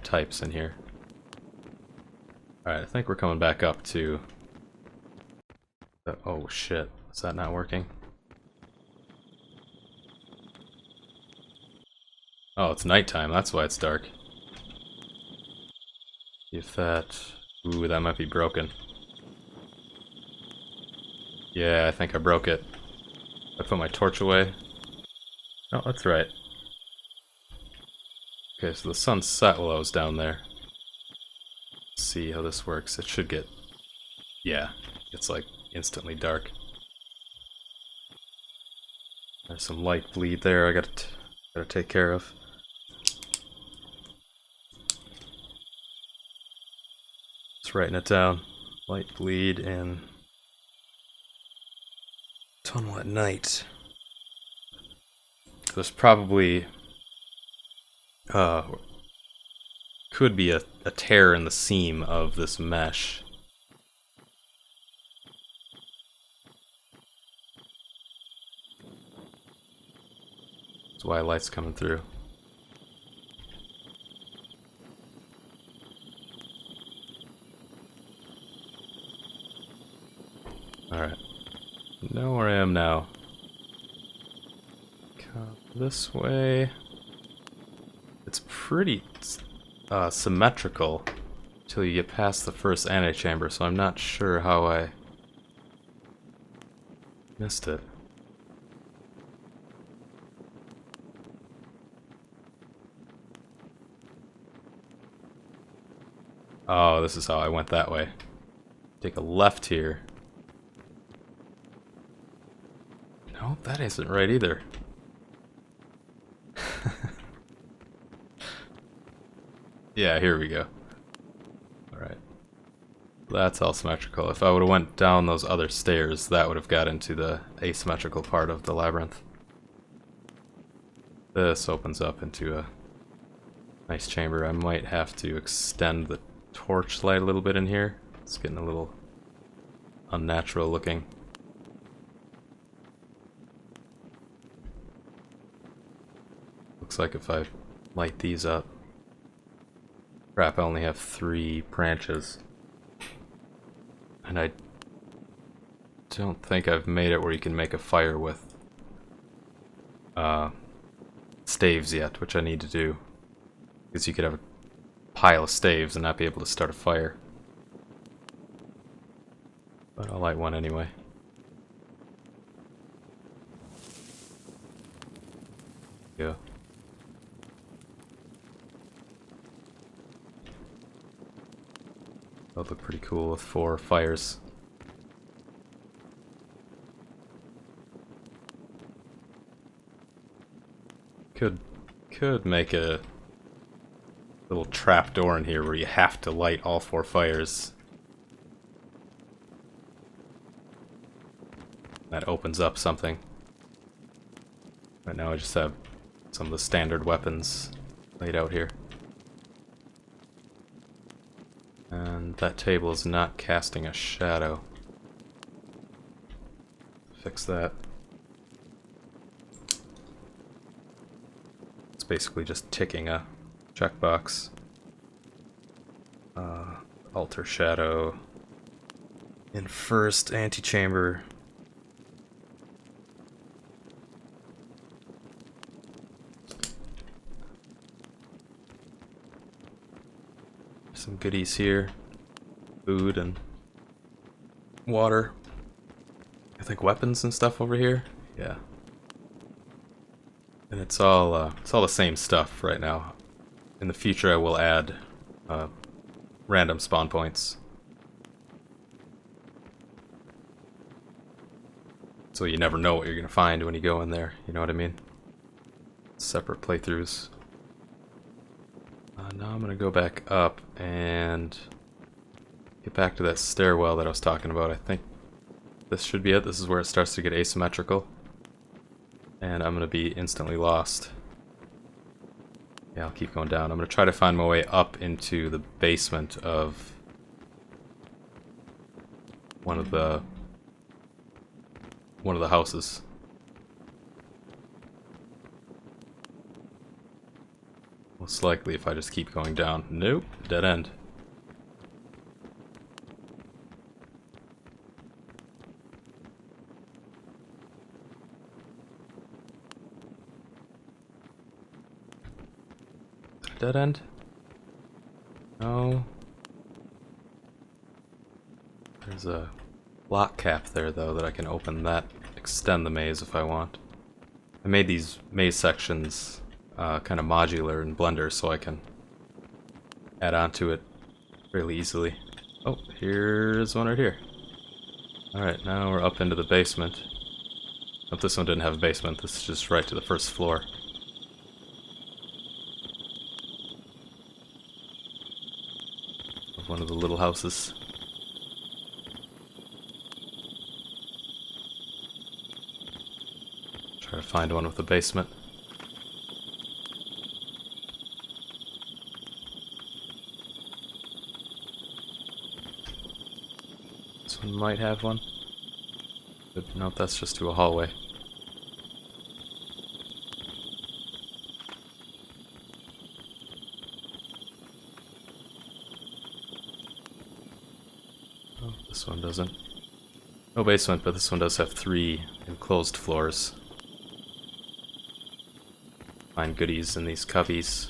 types in here. Alright, I think we're coming back up to the, oh shit, is that not working? Oh, it's nighttime, that's why it's dark. If that, ooh, that might be broken. Yeah, I think I broke it. I put my torch away. Oh, that's right. Okay, so the sun set while I was down there. Let's see how this works. It should get... yeah, it's like instantly dark. There's some light bleed there I gotta take care of. Just writing it down. Light bleed and tunnel at night. There's probably could be a tear in the seam of this mesh. That's why light's coming through. Alright. Know where I am now. Come this way. It's pretty symmetrical until you get past the first antechamber, so I'm not sure how I missed it. Oh, this is how I went that way. Take a left here. No, that isn't right either. Yeah, here we go. Alright. That's all symmetrical. If I would have went down those other stairs, that would have got into the asymmetrical part of the labyrinth. This opens up into a nice chamber. I might have to extend the torchlight a little bit in here. It's getting a little unnatural looking. Looks like if I light these up. Crap, I only have 3 branches. And I don't think I've made it where you can make a fire with staves yet, which I need to do. Because you could have a pile of staves and not be able to start a fire. But I'll light one anyway. Yeah. That'll look pretty cool with 4 fires. Could make a little trap door in here where you have to light all 4 fires. That opens up something. Right now I just have some of the standard weapons laid out here. And that table is not casting a shadow. Fix that. It's basically just ticking a checkbox. Alter shadow. In first antechamber. Some goodies here. Food and water. I think weapons and stuff over here. Yeah. And it's all the same stuff right now. In the future I will add random spawn points. So you never know what you're gonna find when you go in there, you know what I mean? Separate playthroughs. Now I'm gonna go back up and get back to that stairwell that I was talking about. I think this should be it. This is where it starts to get asymmetrical. And I'm gonna be instantly lost. Yeah, I'll keep going down. I'm gonna try to find my way up into the basement of one of the houses. Most likely if I just keep going down. Nope, dead end. Dead end? No. There's a lock cap there though that I can open that, extend the maze if I want. I made these maze sections kind of modular in Blender so I can add on to it fairly easily. Oh, here's one right here. Alright, now we're up into the basement. But this one didn't have a basement, this is just right to the first floor. Of one of the little houses. Try to find one with a basement. This one might have one. But no, that's just to a hallway. Oh, this one doesn't. No basement, but this one does have 3 enclosed floors. Find goodies in these cubbies.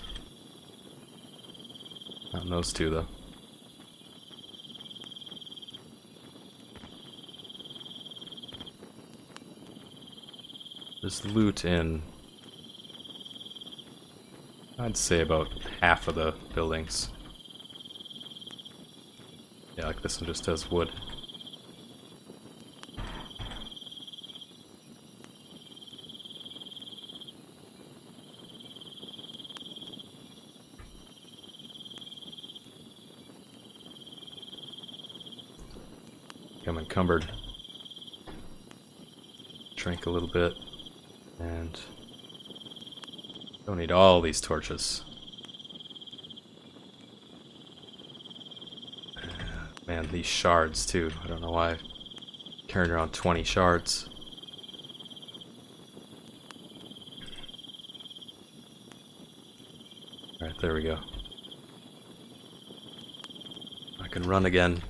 Not in those 2 though. There's loot in, I'd say, about half of the buildings. Yeah, like this one just has wood. I'm encumbered. Drink a little bit. And don't need all these torches. Man, these shards too. I don't know why I'm carrying around 20 shards. Alright, there we go. I can run again.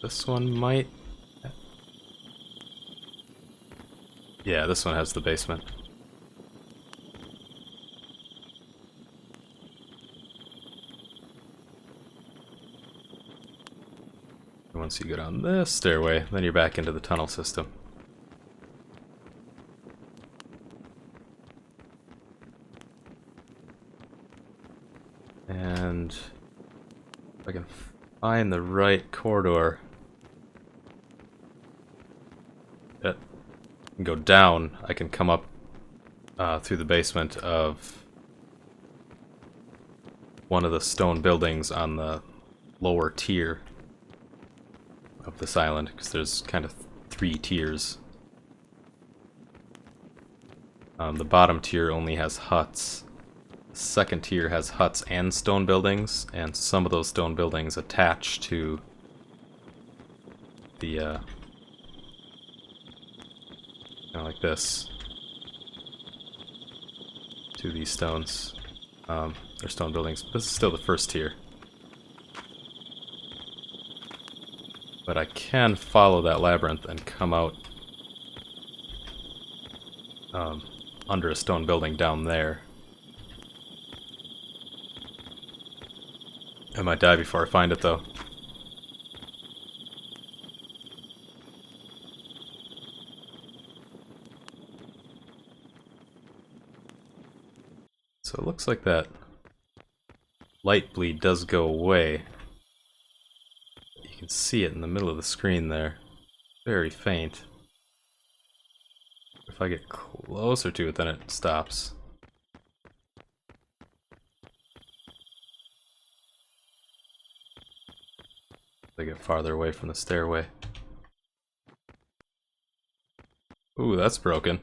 This one might... Yeah, this one has the basement. And once you go down this stairway, then you're back into the tunnel system. And if I can find the right corridor, and go down, I can come up through the basement of one of the stone buildings on the lower tier of this island, because there's kind of 3 tiers. The bottom tier only has huts. The second tier has huts and stone buildings, and some of those stone buildings attach to the kind of like this, to these stones. They're stone buildings. This is still the first tier. But I can follow that labyrinth and come out under a stone building down there. I might die before I find it though. So it looks like that light bleed does go away. You can see it in the middle of the screen there. Very faint. If I get closer to it, then it stops. I get farther away from the stairway. Ooh, that's broken.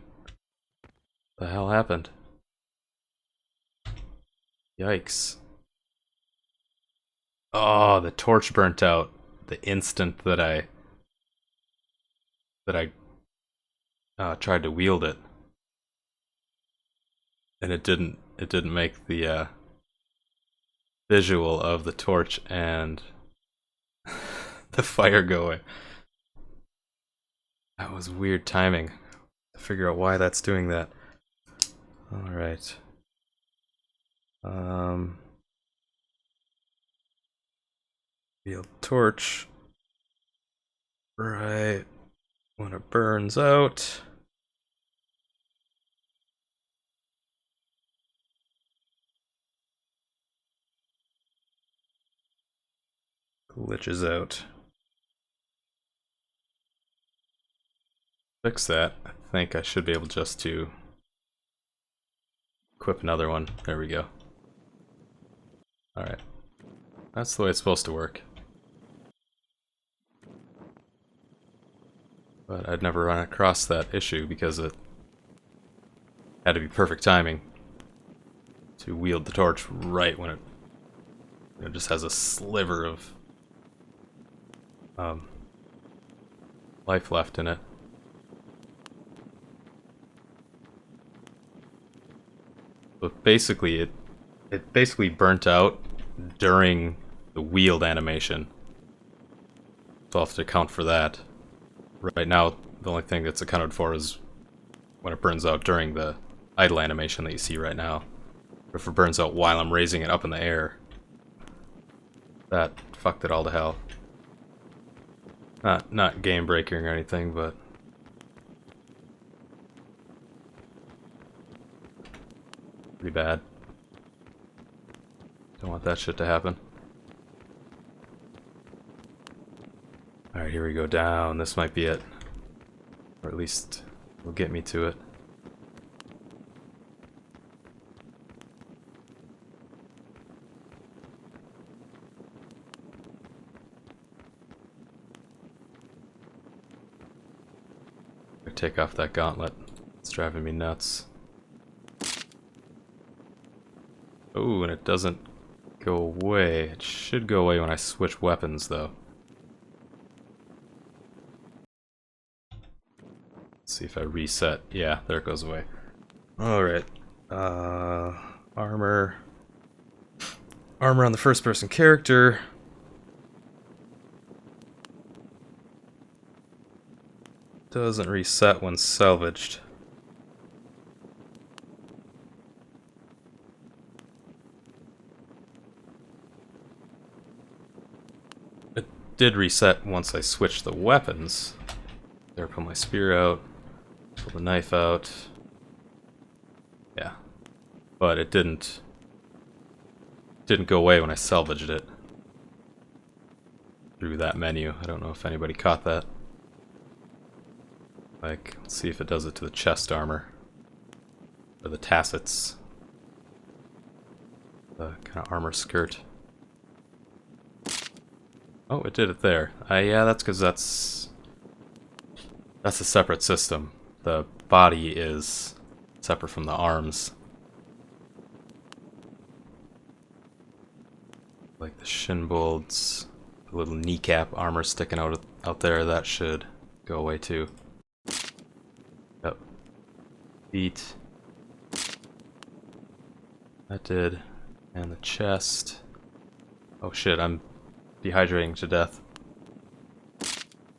The hell happened? Yikes. Oh, the torch burnt out the instant that I tried to wield it. And it didn't it didn't make the visual of the torch and the fire go away. That was weird timing. To figure out why that's doing that. Alright. Field torch. Right when it burns out. Glitches out. Fix that. I think I should be able just to equip another one. There we go. Alright. That's the way it's supposed to work. But I'd never run across that issue because it had to be perfect timing to wield the torch right when it just has a sliver of life left in it. But basically it basically burnt out during the wield animation. So I'll have to account for that. Right now, the only thing that's accounted for is when it burns out during the idle animation that you see right now. But if it burns out while I'm raising it up in the air, that fucked it all to hell. Not game breaking or anything, but pretty bad. Don't want that shit to happen. Alright, here we go down. This might be it. Or at least will get me to it. Take off that gauntlet. It's driving me nuts. Oh, and it doesn't go away. It should go away when I switch weapons, though. Let's see if I reset. Yeah, there it goes away. Alright. Armor. Armor on the first person character. Doesn't reset when salvaged. It did reset once I switched the weapons. There, pull my spear out, pull the knife out. Yeah. But it didn't go away when I salvaged it. Through that menu. I don't know if anybody caught that. Like, let's see if it does it to the chest armor. Or the tassets. The kind of armor skirt. Oh, it did it there. Yeah, that's because that's a separate system. The body is separate from the arms. Like the shin bolts, the little kneecap armor sticking out there, that should go away too. Yep. Feet. That did. And the chest. Oh shit, I'm dehydrating to death.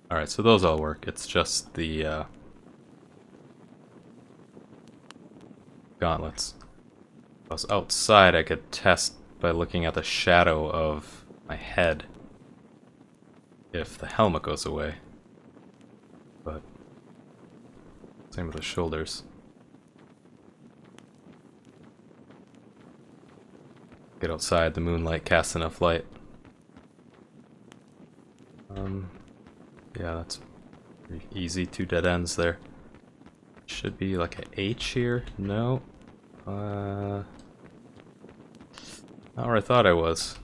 Alright, so those all work. It's just the gauntlets. If I was outside, I could test by looking at the shadow of my head if the helmet goes away. But same with the shoulders. Get outside, the moonlight casts enough light. Yeah, that's pretty easy. 2 dead ends there. Should be like an H here. No. Not where I thought I was.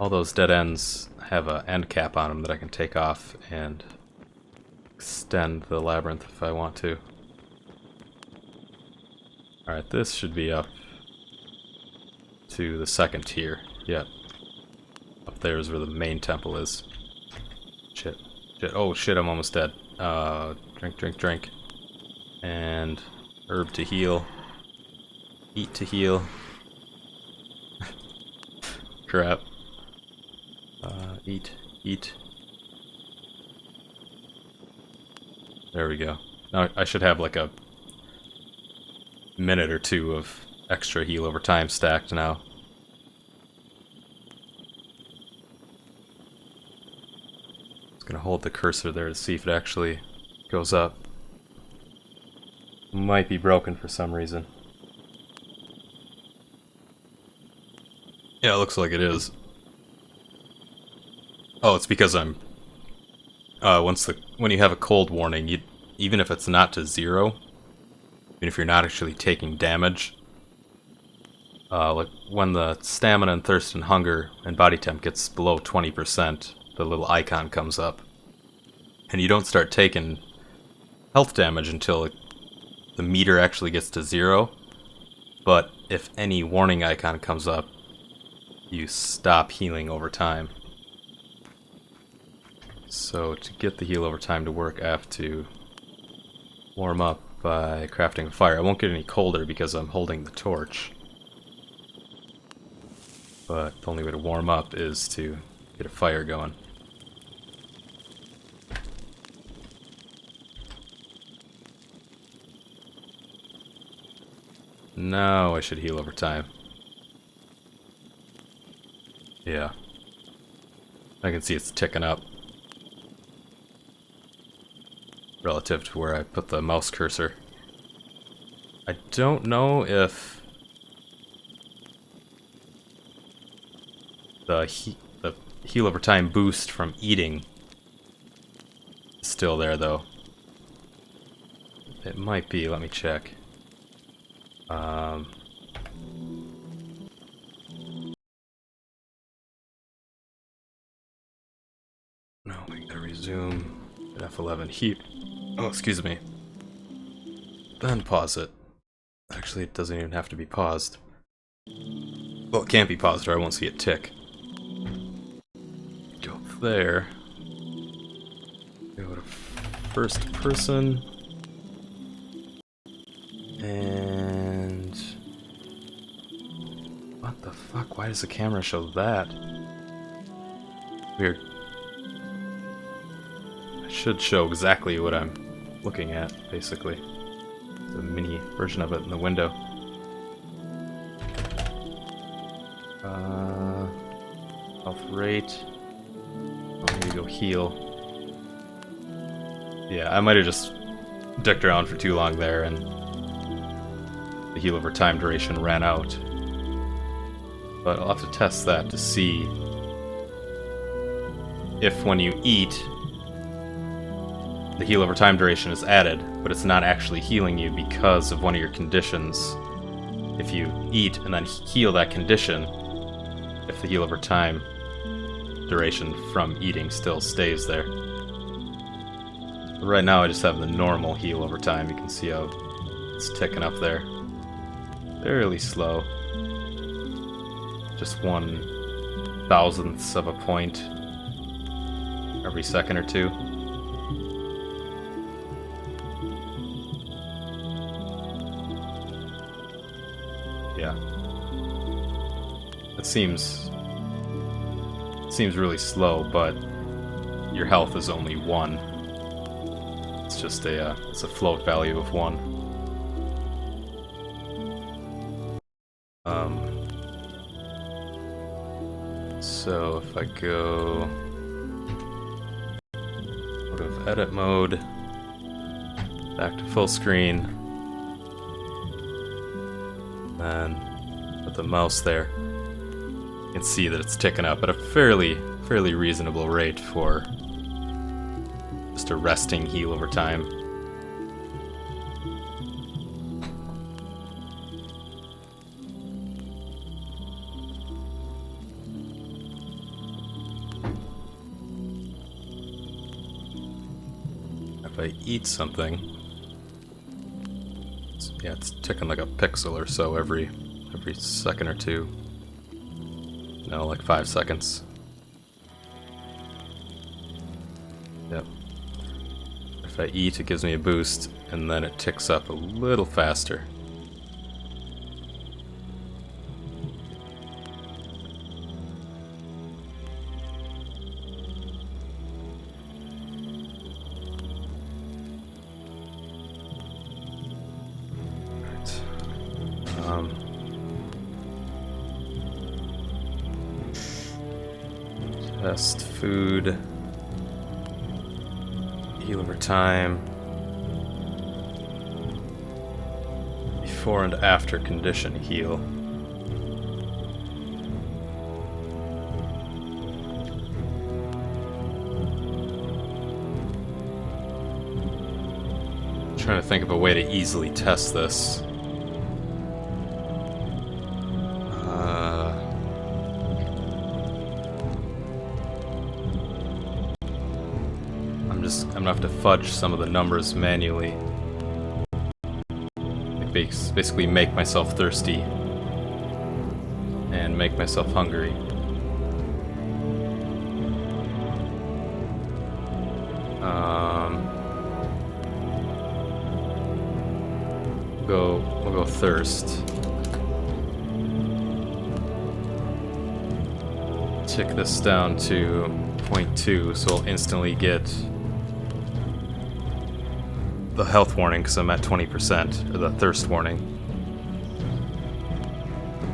All those dead ends have an end cap on them that I can take off and extend the labyrinth if I want to. Alright, this should be up to the second tier. Yep. Up there is where the main temple is. Shit. Shit. Oh shit, I'm almost dead. Drink, drink, drink. And Herb to heal. Eat to heal. Crap. Eat. There we go. Now I should have like a minute or two of extra heal over time stacked now. Just gonna hold the cursor there to see if it actually goes up. Might be broken for some reason. Yeah, it looks like it is. Oh, it's because I'm... when you have a cold warning, even if it's not to 0, even if you're not actually taking damage, like when the stamina and thirst and hunger and body temp gets below 20%, the little icon comes up. And you don't start taking health damage until the meter actually gets to 0. But if any warning icon comes up, you stop healing over time. So to get the heal over time to work, I have to warm up by crafting a fire. I won't get any colder because I'm holding the torch. But the only way to warm up is to get a fire going. Now I should heal over time. Yeah. I can see it's ticking up. Relative to where I put the mouse cursor. I don't know if the heal over time boost from eating is still there though. It might be, let me check. No, we gotta resume at F11. Oh, excuse me. Then pause it. Actually, it doesn't even have to be paused. Well, it can't be paused or I won't see it tick. Go there. Go to first person. And... what the fuck? Why does the camera show that? Weird. It should show exactly what I'm looking at, basically. The mini version of it in the window. Health rate. Oh, maybe go heal. Yeah, I might have just dicked around for too long there and the heal over time duration ran out. But I'll have to test that to see if when you eat, the heal over time duration is added, but it's not actually healing you because of one of your conditions. If you eat and then heal that condition, if the heal over time duration from eating still stays there. But right now I just have the normal heal over time. You can see how it's ticking up there. Fairly slow. Just 1/1000th of a point every second or two. Yeah. It seems really slow, but your health is only 1. It's just it's a float value of 1. So if I go out of edit mode, back to full screen, then put the mouse there, you can see that it's ticking up at a fairly reasonable rate for just a resting heal over time. If I eat something, it's ticking like a pixel or so every second or two. No, like 5 seconds. Yep. If I eat, it gives me a boost. and then it ticks up a little faster. Test food. Heal over time. Before and after condition heal. I'm trying to think of a way to easily test this. I'm gonna have to fudge some of the numbers manually. Basically make myself thirsty and make myself hungry. We'll go thirst. Tick this down to 0.2, so I'll instantly get the health warning because I'm at 20%, or the thirst warning.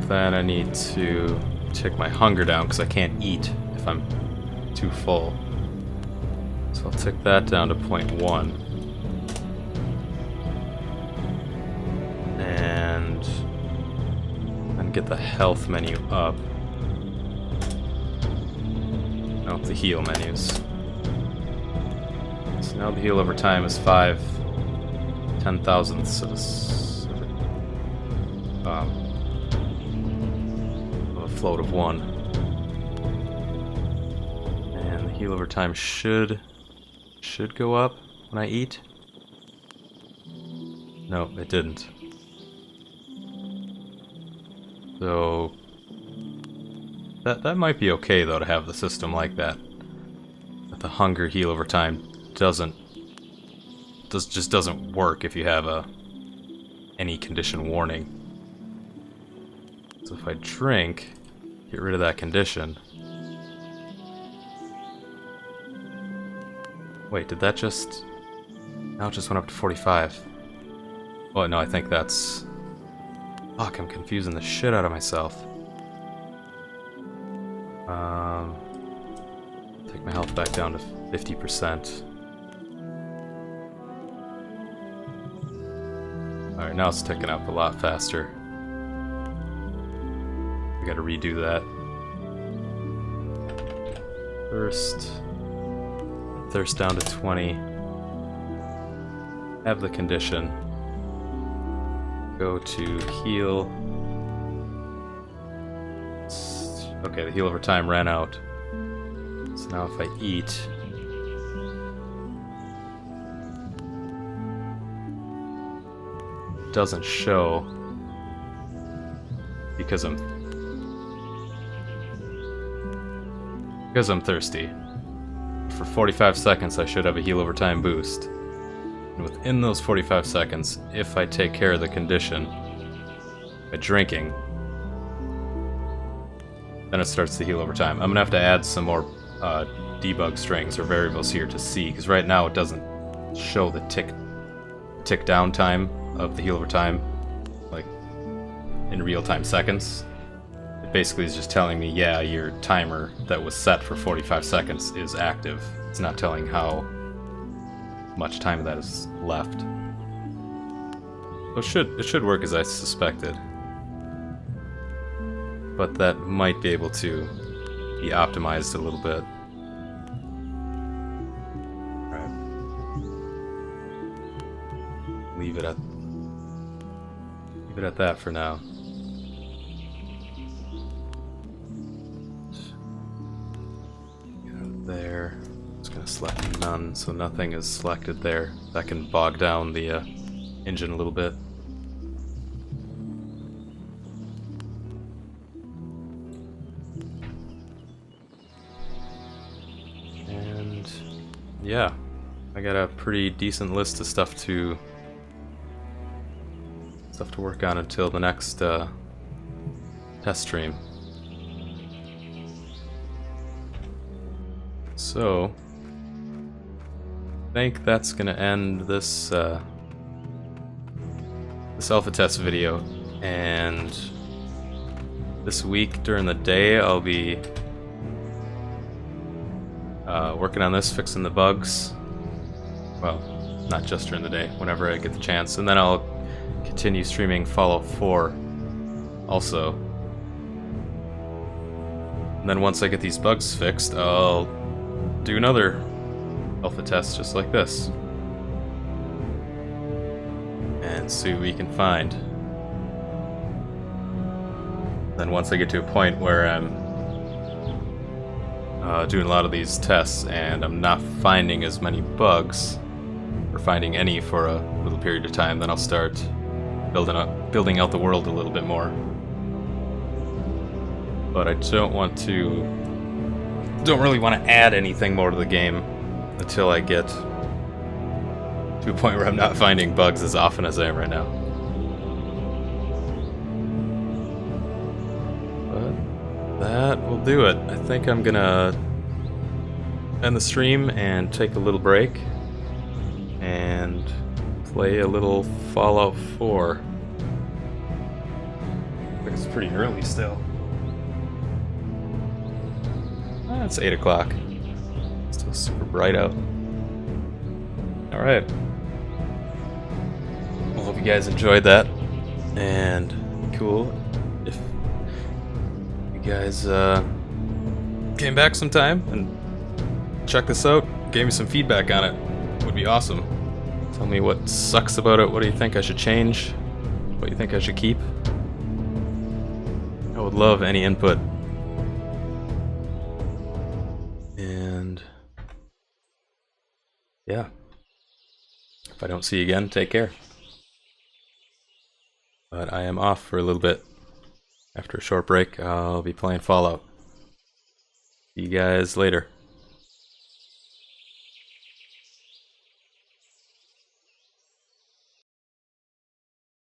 Then I need to tick my hunger down because I can't eat if I'm too full. So I'll tick that down to 0.1. And then get the health menu up. No, the heal menus. So now the heal over time is 5 10,000ths of a float of 1. And the heal over time should go up when I eat. No, it didn't. So that might be okay though, to have the system like that. That the hunger heal over time just doesn't work if you have any condition warning. So if I drink, get rid of that condition. Wait, did that just... Now it just went up to 45. Oh no, I think that's... Fuck, I'm confusing the shit out of myself. Take my health back down to 50%. Alright, now it's ticking up a lot faster. I gotta redo that. Thirst down to 20. Have the condition. Go to heal. Okay, the heal over time ran out. So now if I eat... It doesn't show because I'm thirsty. For 45 seconds I should have a heal over time boost. And within those 45 seconds, if I take care of the condition by drinking, then it starts to heal over time. I'm gonna have to add some more debug strings or variables here to see, because right now it doesn't show the tick down time of the heal over time, like in real-time seconds. It basically is just telling me, yeah, your timer that was set for 45 seconds is active. It's not telling how much time of that is left. So it should work as I suspected. But that might be able to be optimized a little bit. Alright. Leave it at that for now. Get out of there. Just gonna select none, so nothing is selected there. That can bog down the engine a little bit. And yeah, I got a pretty decent list of stuff to stuff to work on until the next test stream. So, I think that's gonna end this this alpha test video, and this week during the day I'll be working on this, fixing the bugs. Well, not just during the day, whenever I get the chance, and then I'll continue streaming Fallout 4 also. And then once I get these bugs fixed, I'll do another alpha test just like this and see what we can find. Then once I get to a point where I'm doing a lot of these tests and I'm not finding as many bugs, or finding any for a little period of time, then I'll start building out the world a little bit more. But I don't really want to add anything more to the game until I get to a point where I'm not finding bugs as often as I am right now. But that will do it. I think I'm gonna end the stream and take a little break and play a little Fallout 4. I think it's pretty early still. It's 8 o'clock. Still super bright out. Alright. Well, hope you guys enjoyed that. And cool if you guys came back sometime and check this out, gave me some feedback on it. Would be awesome. Tell me what sucks about it, what do you think I should change, what you think I should keep. I would love any input. And yeah, if I don't see you again, take care. But I am off for a little bit. After a short break, I'll be playing Fallout. See you guys later.